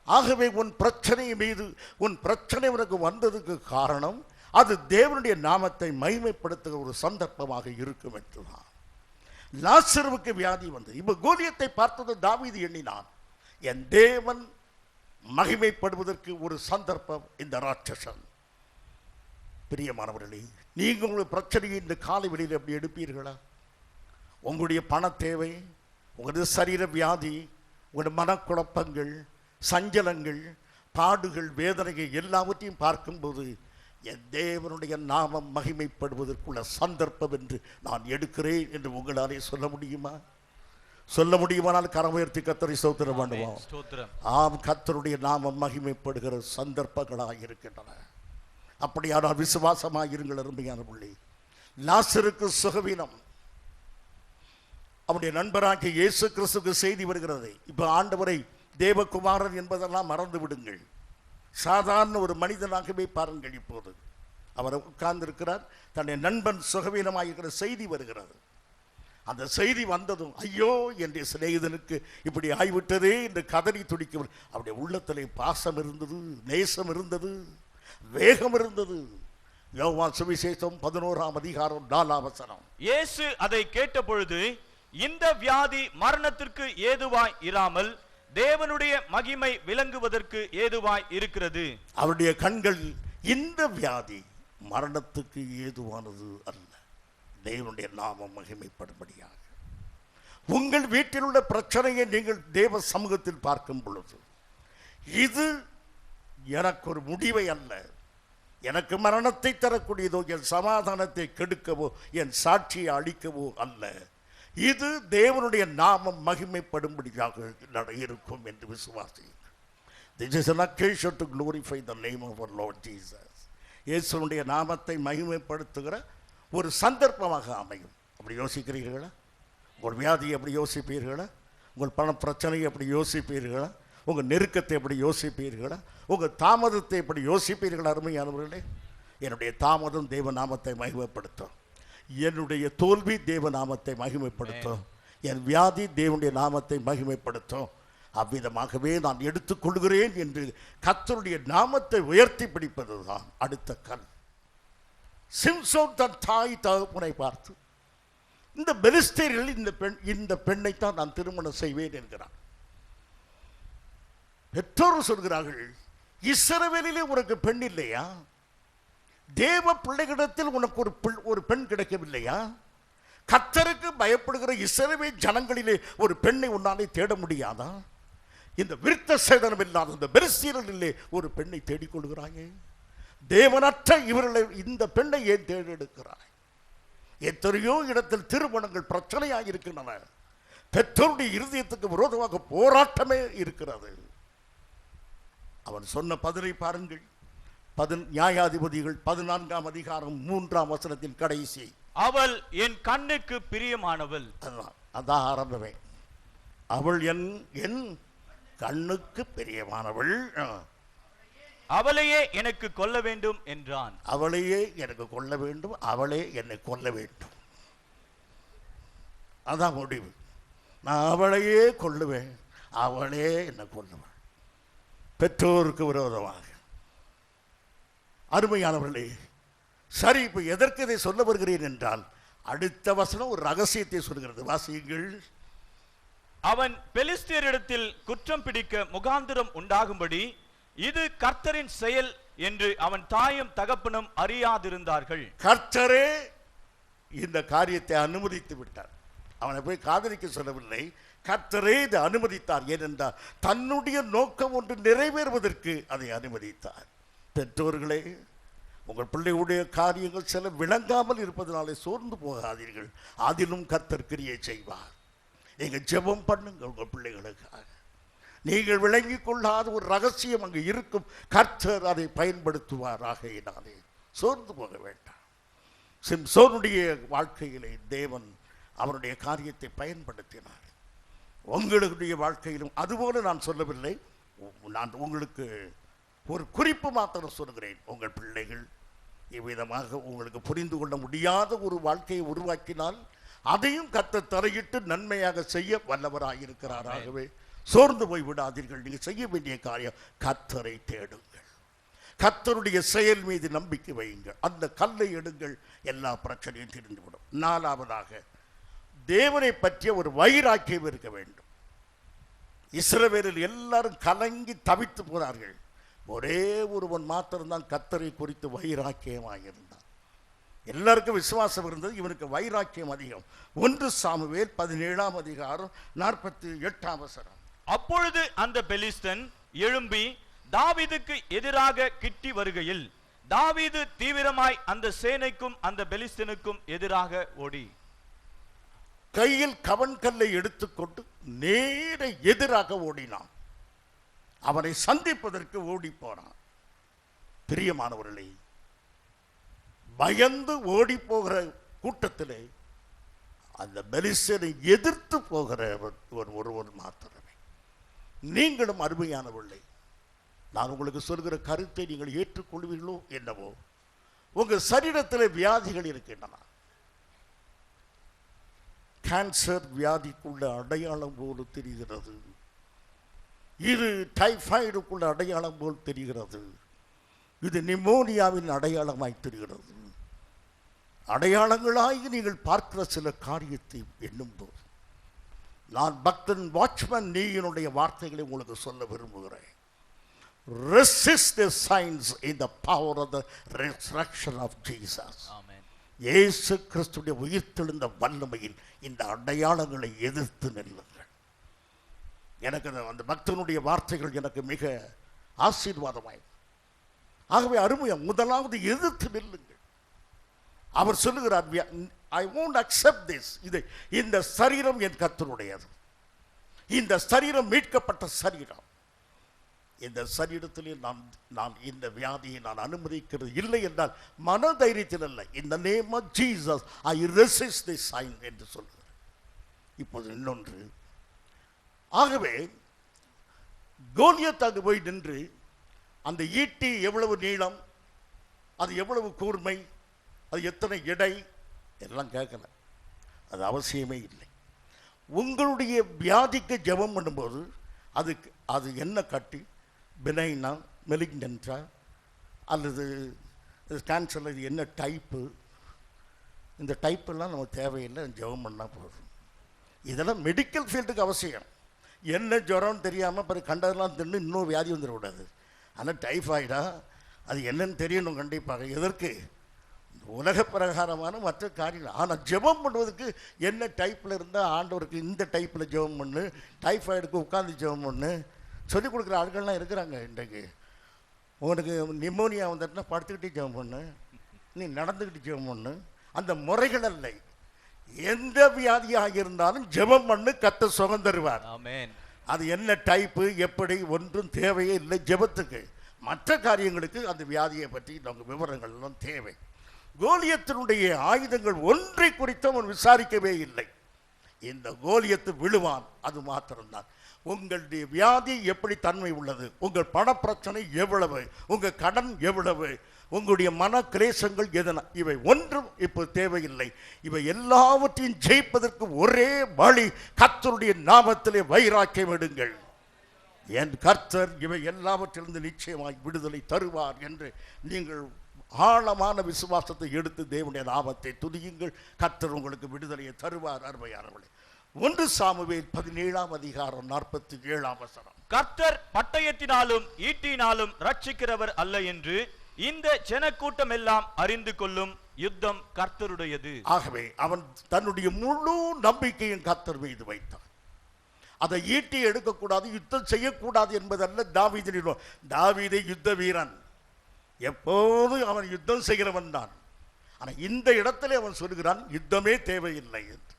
ஆகவே உன் பிரச்சனை மீது, உன் பிரச்சனை உனக்கு வந்ததுக்கு காரணம் அது தேவனுடைய நாமத்தை மகிமைப்படுத்துகிற ஒரு சந்தர்ப்பமாக இருக்கும் என்றுதான். லாசருவுக்கு வியாதி வந்தது. இப்ப கோலியத்தை பார்த்தது தாவீது எண்ணினான், என் தேவன் மகிமைப்படுவதற்கு ஒரு சந்தர்ப்பம் இந்த ராட்சசன். பிரியமானவர்களே, நீங்க உங்களுடைய பிரச்சனையை இந்த காலை வெளியில் எப்படி எடுப்பீர்களா? உங்களுடைய பண தேவை, உங்களுடைய சரீர வியாதி, உங்களுடைய மனக்குழப்பங்கள், சஞ்சலங்கள், பாடுகள், வேதனைகள் எல்லாவற்றையும் பார்க்கும்போது என் தேவனுடைய நாமம் மகிமைப்படுவதற்குள்ள சந்தர்ப்பம் என்று நான் எடுக்கிறேன் என்று உங்களாலே சொல்ல முடியுமா? சொல்ல முடியுமானால் கரம் உயர்த்தி கர்த்தரை ஸ்தோத்திரம் பண்ணுவோம். ஆம், கர்த்தருடைய நாமம் மகிமைப்படுகிற சந்தர்ப்பங்களாக இருக்கின்றன. அப்படியானால் விசுவாசமாக இருங்கள் அருமையான பிள்ளை. லாசருக்கு சுகவீனம், அவருடைய நண்பராகிய இயேசு கிறிஸ்துவுக்கு செய்தி வருகிறது. இப்ப ஆண்டவரை தேவகுமாரன் என்பதெல்லாம் மறந்து விடுங்கள், சாதாரண ஒரு மனிதனாகவே பாருங்கள். இப்போது அவர் உட்கார்ந்து இருக்கிறார், தன்னுடைய நண்பன் சுகவீனமாயிருக்கிற செய்தி வருகிறது. அந்த செய்தி வந்ததும் ஐயோ என்ற சிநேகிதனுக்கு இப்படி ஆய்விட்டதே என்று கதறி துடிக்க, அவருடைய உள்ளத்திலே பாசம் இருந்தது, நேசம் இருந்தது, வேகம் இருந்தது. யோவான் சுவிசேஷம் 11ஆம் அதிகாரம் 4ஆம் வசனம். இயேசு அதை கேட்ட பொழுது, இந்த வியாதி மரணத்திற்கு ஏதுவாய் இராமல் தேவனுடைய மகிமை விளங்குவதற்கு ஏதுவாய் இருக்கிறது. அவருடைய கண்கள் இந்த வியாதி மரணத்துக்கு ஏதுவானது அல்ல, தேவனுடைய நாமம் மகிமைப்படும்படியாக. உங்கள் வீட்டில் உள்ள பிரச்சனையை நீங்கள் தேவ சமூகத்தில் பார்க்கும் பொழுது, இது எனக்கு ஒரு முடிவை அல்ல, எனக்கு மரணத்தை தரக்கூடியதோ, என் சமாதானத்தை கெடுக்கவோ, என் சாட்சியை அழிக்கவோ அல்ல, இது தேவனுடைய நாமம் மகிமைப்படும்படியாக இருக்கும் என்று விசுவாசி. This is an occasion to glorify the name of our Lord Jesus. இயேசுவுடைய நாமத்தை மகிமைப்படுத்துகிற ஒரு சந்தர்ப்பமாக அமையும். அப்படி யோசிக்கிறீர்களா? உங்கள் வியாதியை எப்படி யோசிப்பீர்களா? உங்கள் பண பிரச்சனையை எப்படி யோசிப்பீர்களா? உங்கள் நெருக்கத்தை எப்படி யோசிப்பீர்களா? உங்கள் தாமதத்தை எப்படி யோசிப்பீர்களா? அருமையானவர்களே, என்னுடைய தாமதம் தேவ நாமத்தை மகிமைப்படுத்தும், என்னுடைய தோல்வி தேவ நாமத்தை மகிமைப்படுத்தும், என் வியாதி தேவனுடைய நாமத்தை மகிமைப்படுத்தும். அவ்விதமாகவே நான் எடுத்துக்கொள்கிறேன் என்று கர்த்தருடைய நாமத்தை உயர்த்தி பிடிப்பதுதான் அடுத்த கல். சிம்சோன் தன் தாய் தகப்பனை பார்த்து, இந்த பெலிஸ்தேரில் இந்த பெண்ணைத்தான் நான் திருமணம் செய்வேன் என்கிறான். பெற்றோர் சொல்கிறார்கள், இஸ்ரவேலிலே உனக்கு பெண் இல்லையா? தேவ பிள்ளைகளிடத்தில் உனக்கு ஒரு பெண் கிடைக்கவில்லையா? கர்த்தருக்கு பயப்படுகிற இஸ்ரவேல் ஜனங்களிலே ஒரு பெண்ணை உன்னாலே தேட முடியாதா? இந்த விருத்த சேதனம் இல்லாத இந்த பெலிஸ்தீரிலே ஒரு பெண்ணை தேடிக்கொள்கிறாங்க. தேவனற்ற இவர்களை இந்த பெண்ணை ஏன் தேடெடுக்கிறாய்? எத்தனையோ இடத்தில் திருமணங்கள் பிரச்சனையாக இருக்கின்றன. பெற்றோருடைய இருதயத்துக்கு விரோதமாக போராட்டமே இருக்கிறது. அவன் சொன்ன பதிலை பாருங்கள். நியாயாதிபதிகள் 14ஆம் அதிகாரம் 3ஆம் வசனத்தின் கடைசி, அவள் என் கண்ணுக்கு பிரியமானவள். அதான் ஆரம்பமே. அவள் என் கண்ணுக்கு பிரியமானவள், அவளையே எனக்கு கொல்ல வேண்டும் என்றான். அவளையே எனக்கு கொல்ல வேண்டும், அவளே என்னை கொல்ல வேண்டும். அதான் முடிவு. நான் அவளையே கொல்லுவேன், அவளே என்னை கொல்லுவேன். பெற்றோருக்கு விரோதமாக. அருமையானவர்களே, சரி, இப்போ எதற்கு இதை சொல்ல வருகிறேன் என்றால், அடுத்த வசனம் ஒரு ரகசியத்தை சொல்கிறது. வாசியுங்கள். அவன் பெலிஸ்தியரிடத்தில் குற்றம் பிடிக்க முகாந்திரம் உண்டாகும்படி இது கர்த்தரின் செயல் என்று அவன் தாயும் தகப்பனும் அறியாதிருந்தார்கள். கர்த்தரே இந்த காரியத்தை அனுமதித்து விட்டார். அவனை போய் காதலிக்க சொல்லவில்லை, கர்த்தரே இதை அனுமதித்தார். ஏனென்றால் தன்னுடைய நோக்கம் ஒன்று நிறைவேறுவதற்கு அதை அனுமதித்தார். பெற்றோர்களே, உங்கள் பிள்ளையுடைய காரியங்கள் சில விளங்காமல் இருப்பதனாலே சோர்ந்து போகாதீர்கள். அதிலும் கர்த்தர் கிரியை செய்வார். நீங்கள் ஜெபம் பண்ணுங்கள் உங்கள் பிள்ளைகளுக்காக. நீங்கள் விளங்கிக் கொள்ளாத ஒரு ரகசியம் அங்கு இருக்கும், கர்த்தர் அதை பயன்படுத்துவாராக. நானே சோர்ந்து போக வேண்டாம். சிம்சோனுடைய வாழ்க்கையிலே தேவன் அவருடைய காரியத்தை பயன்படுத்தினார். உங்களுடைய வாழ்க்கையிலும் அதுபோல நான் சொல்லவில்லை, நான் உங்களுக்கு ஒரு குறிப்பு மாத்திரம் சொல்கிறேன். உங்கள் பிள்ளைகள் இவ்விதமாக உங்களுக்கு புரிந்து கொள்ள முடியாத ஒரு வாழ்க்கையை உருவாக்கினால் அதையும் கர்த்தர் தலையிட்டு நன்மையாக செய்ய வல்லவராயிருக்கிறார். ஆகவே சோர்ந்து போய் விடாதீர்கள். நீங்கள் செய்ய வேண்டிய காரியம், கர்த்தரை தேடுங்கள். கர்த்தருடைய செயல் மீது நம்பிக்கை வையுங்கள். அந்த கல்லை எடுங்கள், எல்லா பிரச்சனையும் தீர்ந்துவிடும். நாலாவதாக, தேவனை பற்றிய ஒரு வைராக்கியம் இருக்க வேண்டும். இஸ்ரவேலில் எல்லாரும் கலங்கி தவித்து போனார்கள். ஒரே ஒருவன் மாத்திரம்தான் கர்த்தரை குறித்து வைராக்கியமாக இருந்தான். எல்லாருக்கும் விசுவாசம் இருந்தது, இவனுக்கு வைராக்கியம் அதிகம். 1 சாமுவேல் 17ஆம் அதிகாரம் 48ஆம் வசனம். அப்பொழுது அந்த பெலிஸ்தன் எழும்பி தாவீதுக்கு எதிராக கிட்டி வருகையில் தாவீது தீவிரமாய் அந்த சேனைக்கும் அந்த பெலிஸ்தனுக்கும் எதிராக ஓடி கையில் கவன்கல்லை எடுத்துக்கொண்டு நேர எதிராக ஓடினான். அவனை சந்திப்பதற்கு ஓடி போனான். பிரியமானவர்களே, பயந்து ஓடி போகிற கூட்டத்திலே அந்த பெலிஸ்தனை எதிர்த்து போகிற ஒருவர் மாத்திரமே. நீங்களும் அருமையானவர்களே, நான் உங்களுக்கு சொல்கிற கருத்தை நீங்கள் ஏற்றுக்கொள்வீர்களோ என்னவோ, உங்கள் சரீரத்தில் வியாதிகள் இருக்கின்றன. கேன்சர் வியாதிக்குள்ள அடையாளம் போல தெரிகிறது. இது டைபாய்டுக்குள்ள அடையாளம் போல் தெரிகிறது. இது நிமோனியாவின் அடையாளமாய் தெரிகிறது. அடையாளங்களாகி நீங்கள் பார்க்கிற சில காரியத்தை எண்ணும்போது நான் பக்தன் வாட்ச்மேன் நீயினுடைய வார்த்தைகளை உங்களுக்கு சொல்ல விரும்புகிறேன். Resist the signs in the power of the resurrection of Jesus. இயேசு கிறிஸ்துடைய உயிர்த்தெழுந்த வல்லமையில் இந்த அடையாளங்களை எதிர்த்து நில்லுங்கள். எனக்கு அந்த பக்தனுடைய வார்த்தைகள் எனக்கு மிக ஆசீர்வாதமாய். ஆகவே அருமையா, முதலாவது எதிர்த்து நில்லுங்கள். அவர் சொல்லுகிறார், I won't accept this. இந்த சரீரம் என் கர்த்தருடையது. இந்த சரீரம் மீட்கப்பட்ட சரீரம். இந்த சரீரத்திலே நான் இந்த வியாதியை நான் அனுமதிக்கிறது இல்லை என்றால் மனதைரியத்தில் அல்ல. In the name of Jesus I resist this sign என்று சொல்லுகிறார். இப்போது இன்னொன்று, ஆகவே கோலியத் அங்கு போய் நின்று அந்த ஈட்டி எவ்வளவு நீளம், அது எவ்வளவு கூர்மை, அது எத்தனை எடை எல்லாம் கேட்கல. அது அவசியமே இல்லை. உங்களுடைய வியாதிக்கு ஜெபம் பண்ணும்போது அது என்ன கட்டி, பெனைனா மெலிக்னன்ட்டா அல்லது கேன்சரில் இது என்ன டைப்பு, இந்த டைப்பெல்லாம் நமக்கு தேவையில்லை, ஜெபம் பண்ணால் போதும். இதெல்லாம் மெடிக்கல் ஃபீல்டுக்கு அவசியம். என்ன ஜுரம்னு தெரியாமல் பிறகு கண்டதெல்லாம் தின்னு இன்னொரு வியாதி வந்துடக்கூடாது. ஆனால் டைஃபாய்டா அது என்னன்னு தெரியணும் கண்டிப்பாக. எதற்கு? உலக பிரகாரமான மற்ற காரியம். ஆனால் ஜெபம் பண்ணுவதற்கு என்ன டைப்பில் இருந்தால் ஆண்டவருக்கு இந்த டைப்பில் ஜெபம் பண்ணு, டைஃபாய்டுக்கு உட்காந்து ஜெபம் பண்ணு சொல்லிக் கொடுக்குற ஆட்கள்லாம் இருக்கிறாங்க. இன்றைக்கு உனக்கு நிமோனியா வந்துட்டுனா படுத்துக்கிட்டே ஜெபம் பண்ணு, நீ நடந்துக்கிட்டு ஜெபம் பண்ணு. அந்த முறைகள் அல்ல. எந்த வியாதியாக இருந்தாலும் ஜெபம் பண்ணு, கர்த்தர் சுகம் தருவார். ஆமென். அது என்ன டைப்பு எப்படி ஒன்றும் தேவையே இல்லை ஜெபத்துக்கு. மற்ற காரியங்களுக்கு அந்த வியாதியை பற்றி நமக்கு விவரங்கள் எல்லாம் தேவை. கோலியத்தினுடைய ஆயுதங்கள் ஒன்றை குறித்து அவன் விசாரிக்கவே இல்லை. இந்த கோலியத்து விழுவான், அது மாத்திரம்தான். உங்களுடைய வியாதி எப்படி தன்மை உள்ளது, உங்கள் பணப்பிரச்சனை எவ்வளவு, உங்கள் கடன் எவ்வளவு, உங்களுடைய மன கிளேசங்கள் எதனா, இவை ஒன்றும் இப்போ தேவையில்லை. இவை எல்லாவற்றையும் ஜெயிப்பதற்கு ஒரே வழி, கர்த்தருடைய நாமத்திலே வைராக்கியம் எடுங்கள். என் கர்த்தர் இவை எல்லாவற்றிலிருந்து நிச்சயமாய் விடுதலை தருவார் என்று நீங்கள் ஆழமான விசுவாசத்தை எடுத்து தேவனுடைய நாமத்தை துதியுங்கள். கர்த்தர் உங்களுக்கு விடுதலையை தருவார். அருமையானவர்களே, 1 சாமுவேல் 17ஆம் அதிகாரம் 47ஆம் வசனம். கர்த்தர் பட்டயத்தினாலும் ஈட்டினாலும் ரட்சிக்கிறவர் அல்ல என்று இந்த ஜனக்கூட்டம் எல்லாம் அறிந்து கொள்ளும், யுத்தம் கர்த்தருடையது. ஆகவே அவன் தன்னுடைய முழு நம்பிக்கையும் கர்த்தர் மீது வைத்தான். அதை ஈட்டி எடுக்கக்கூடாது, யுத்தம் செய்யக்கூடாது என்பதல்ல தாவீதின். தாவீதை யுத்த வீரன், எப்போதும் அவன் யுத்தம் செய்கிறவன் தான். ஆனால் இந்த இடத்துல அவன் சொல்கிறான் யுத்தமே தேவையில்லை என்று.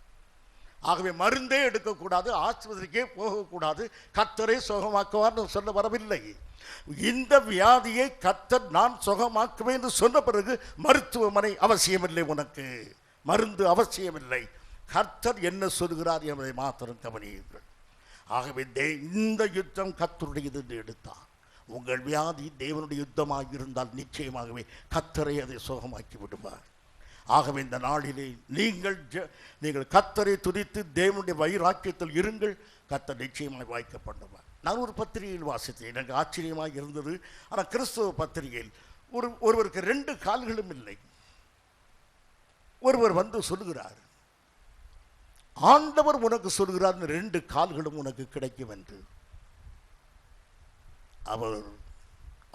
ஆகவே மருந்தே எடுக்கக்கூடாது, ஆஸ்பத்திரிக்கே போகக்கூடாது, கர்த்தரை சுகமாக்குவார் சொல்ல வரவில்லை. இந்த வியாதியை கர்த்தர் நான் சுகமாக்குவேன் என்று சொன்ன பிறகு மருத்துவமனை அவசியமில்லை, உனக்கு மருந்து அவசியமில்லை. கர்த்தர் என்ன சொல்கிறார் என்பதை மாத்திரம் கவனியுங்கள். ஆகவே இந்த யுத்தம் கர்த்தருடையது என்று எடுத்தார். உங்கள் வியாதி தேவனுடைய யுத்தமாக இருந்தால் நிச்சயமாகவே கர்த்தரை அதை சுகமாக்கி விடுவார். ஆகவே இந்த நாளிலே நீங்கள் கர்த்தரை துதித்து தேவனுடைய வைராக்கியத்தில் இருங்கள். கர்த்தர் நிச்சயமாய் வாய்க்க பண்ணுவார். நான் ஒரு பத்திரிகையில் வாசித்தேன், எனக்கு ஆச்சரியமாக இருந்தது. ஆனால் கிறிஸ்தவ பத்திரிகையில் ஒருவருக்கு 2 கால்களும் இல்லை. ஒருவர் வந்து சொல்லுகிறார், ஆண்டவர் உனக்கு சொல்கிறார் 2 கால்களும் உனக்கு கிடைக்கும் என்று. அவர்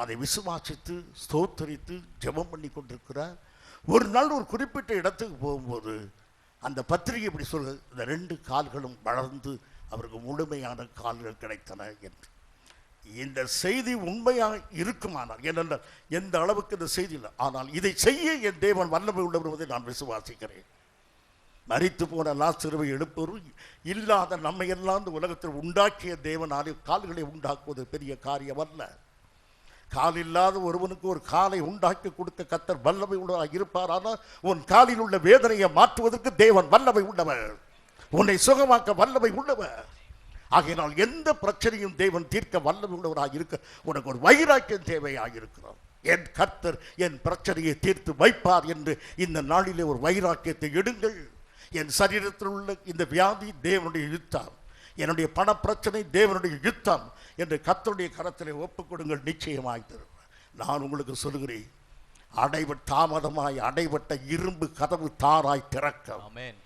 அதை விசுவாசித்து ஸ்தோத்தரித்து ஜெபம் பண்ணி கொண்டிருக்கிறார். ஒரு நாள் ஒரு குறிப்பிட்ட இடத்துக்கு போகும்போது அந்த பத்திரிகை இப்படி சொல்கிறது, இந்த 2 கால்களும் வளர்ந்து அவருக்கு முழுமையான கால்கள் கிடைத்தன என்று. இந்த செய்தி உண்மையாக இருக்குமானால், ஏனென்றால் எந்த அளவுக்கு இந்த செய்தி இல்லை, ஆனால் இதை செய்ய என் தேவன் வல்லமை உள்ளவர் என்பதை நான் விசுவாசிக்கிறேன். மரித்து போன லாசருவை எழுப்பவரும் இல்லாத நம்மை எல்லாம் இந்த உலகத்தில் உண்டாக்கிய தேவனாலே கால்களை உண்டாக்குவது பெரிய காரியம் அல்ல. கால் இல்லாத ஒருவனுக்கு ஒரு காலை உண்டாக்கி கொடுக்க கர்த்தர் வல்லமை உள்ளவராக இருப்பார். ஆனால் உன் காலில் உள்ள வேதனையை மாற்றுவதற்கு தேவன் வல்லமை உள்ளவர், உன்னை சுகமாக்க வல்லமை உள்ளவர். ஆகையினால் எந்த பிரச்சனையும் தேவன் தீர்க்க வல்லமை உள்ளவராக இருக்க உனக்கு ஒரு வைராக்கியம் தேவையாக இருக்கிறார். என் கர்த்தர் என் பிரச்சனையை தீர்த்து வைப்பார் என்று இந்த நாளிலே ஒரு வைராக்கியத்தை எடுங்கள். என் சரீரத்தில் உள்ள இந்த வியாதி தேவனுடைய யுத்தம், என்னுடைய பண பிரச்சனை தேவனுடைய யுத்தம் என்று கர்த்தருடைய கரத்திலே ஒப்புக் கொடுங்கள். நிச்சயமாய் தருவார். நான் உங்களுக்கு சொல்கிறேன், தாமதமாய் அடைபட்ட இரும்பு கதவு தாராய் திறக்கும். ஆமென்.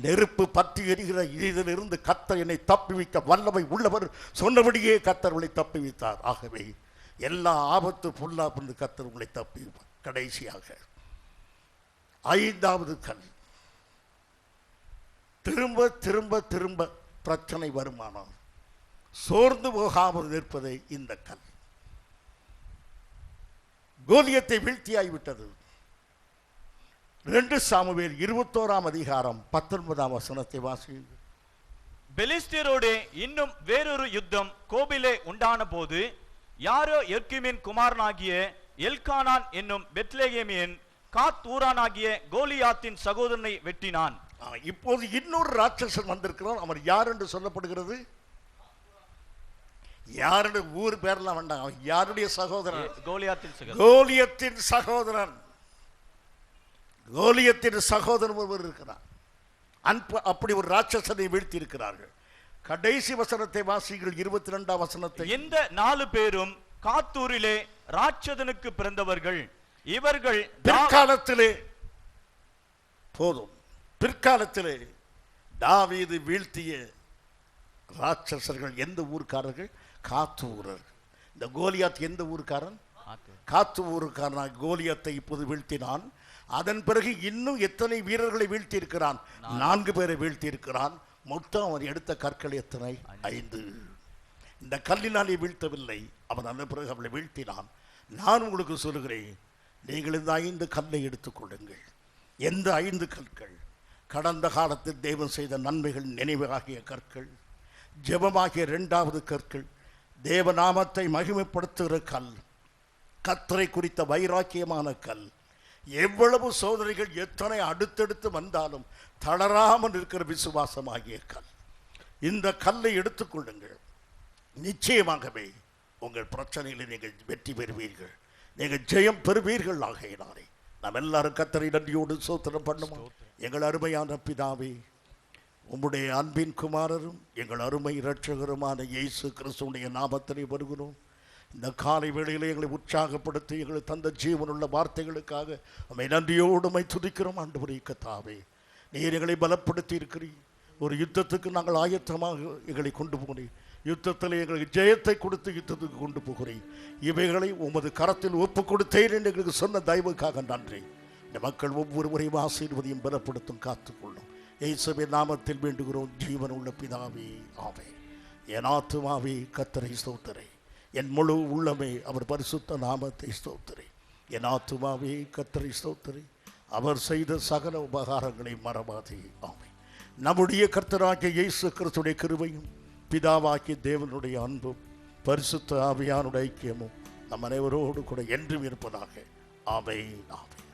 நெருப்பு பற்றி எரிகிற இதிலிருந்து கர்த்தர் என்னை தப்புவிக்க வல்லமை உள்ளவர் சொன்னபடியே கர்த்தர் உங்களை தப்புவித்தார். ஆகவே எல்லா ஆபத்து பொல்லாப்பிருந்து கர்த்தர் உங்களை தப்புவிப்பார். கடைசியாக 5வது கல், திரும்ப திரும்ப திரும்ப பிரச்சனை வருமானால் சோர்ந்து போகாமல் நிற்பதை இந்த கல். கோலியத்தை வீழ்த்தியாகிவிட்டது. 2 சாமுவேல் 21ஆம் அதிகாரம் 19ஆம் வசனத்தை வாசியுங்கள். பெலிஸ்தியரோடு இன்னும் வேறொரு யுத்தம் கோபிலே உண்டான போது யாரோ எர்கிமின் குமாரனாகிய எல்கானான் என்னும் பெத்லெகேமியன் காத் ஊரானாகிய கோலியாத்தின் சகோதரனை வெட்டினான். இப்போது இன்னொரு ராட்சசன் வந்திருக்கிறான். அவர் யார் என்று சொல்லப்படுகிறது? யாருடைய ஊர் பேர்லாம் வேண்டாம், அவன் யாருடைய சகோதரன்? கோலியத்தின் சகோதரன். கோலியத்தின் சகோதரன் ஒருவர் இருக்கிறார். அப்படி ஒரு ராட்சசனை வீழ்த்தி இருக்கிறார்கள். கடைசி வசனத்தை வாசிகள், 22ஆம் வசனத்தை. இந்த 4 பேரும் காத்தூரிலே ராட்சதனுக்கு பிறந்தவர்கள். இவர்கள் பிற்காலத்திலே போதும், பிற்காலத்திலே தாவீது வீழ்த்திய ராட்சசர்கள் எந்த ஊர்க்காரர்கள்? காத்தூரர். இந்த கோலியாத் எந்த ஊர்க்காரன்? காத்து ஊருக்காரன். கோலியாத்தை இப்போது வீழ்த்தினான். அதன் பிறகு இன்னும் எத்தனை வீரர்களை வீழ்த்தி இருக்கிறான்? 4 பேரை வீழ்த்தி இருக்கிறான். மொத்தம் அவன் எடுத்த கற்கள் எத்தனை? 5. இந்த கல்லினாலே வீழ்த்தவில்லை, அவன் அந்த பிறகு அவளை வீழ்த்தினான். நான் உங்களுக்கு சொல்லுகிறேன், நீங்கள் இந்த 5 கல்லை எடுத்துக்கொள்ளுங்கள். எந்த 5 கற்கள்? கடந்த காலத்தில் தேவன் செய்த நன்மைகள் நினைவாகிய கற்கள், ஜெபமாகிய 2வது கற்கள், தேவநாமத்தை மகிமைப்படுத்துகிற கல், கர்த்தரை குறித்த வைராக்கியமான கல். எவ்வளவு சோதனைகள் எத்தனை அடுத்தடுத்து வந்தாலும் தளராமல் இருக்கிற விசுவாசமாகிய கல். இந்த கல்லை எடுத்துக்கொள்ளுங்கள். நிச்சயமாகவே உங்கள் பிரச்சனையில் நீங்கள் வெற்றி பெறுவீர்கள், நீங்கள் ஜெயம் பெறுவீர்கள். ஆகையினாலே நாம் எல்லாரும் கர்த்தரை நன்றியோடு ஸ்தோத்திரம் பண்ணுவோம். எங்கள் அருமையான பிதாவே, உம்முடைய அன்பின் குமாரரும் எங்கள் அருமை இரட்சகருமான இயேசு கிறிஸ்துவுடைய நாமத்திலே வருகிறோம். இந்த காலை வேளையிலே எங்களை உற்சாகப்படுத்தி எங்களை தந்த ஜீவனுள்ள வார்த்தைகளுக்காக உம்மை நன்றியோடு உம்மை துதிக்கிறோம். ஆண்டவரே கர்த்தாவே, நீர் எங்களை பலப்படுத்தி இருக்கிறீர். ஒரு யுத்தத்துக்கு நாங்கள் ஆயத்தமாக எங்களை கொண்டு போனேன். யுத்தத்தில் எங்களுக்கு ஜெயத்தை கொடுத்து யுத்தத்துக்கு கொண்டு போகிறேன். இவைகளை உமது கரத்தில் ஒப்பு கொடுத்தேன் என்று எங்களுக்கு சொன்ன தயவுக்காக நன்றி. இந்த மக்கள் ஒவ்வொருவரையும் ஆசீர்வதியும் பலப்படுத்தும் காத்துக்கொள்ளும். இயேசுவின் நாமத்தில் வேண்டுகிறோம் ஜீவன் உள்ள பிதாவே, ஆமென். என் ஆத்துமாவே கர்த்தரை ஸ்தோத்திரை, என் முழு உள்ளமே அவர் பரிசுத்த நாமத்தை ஸ்தோத்திரை. என் ஆத்துமாவே கர்த்தரை ஸ்தோத்திரை, அவர் செய்த சகல உபகாரங்களை மறவாதே. ஆமென். நம்முடைய கர்த்தராகிய இயேசு கிறிஸ்துவின் கிருபையும் பிதாவாகிய தேவனுடைய அன்பும் பரிசுத்த ஆவியானுடைய ஐக்கியமும் நம் அனைவரோடு கூட என்றும் இருப்பதாக. ஆமென், ஆமென்.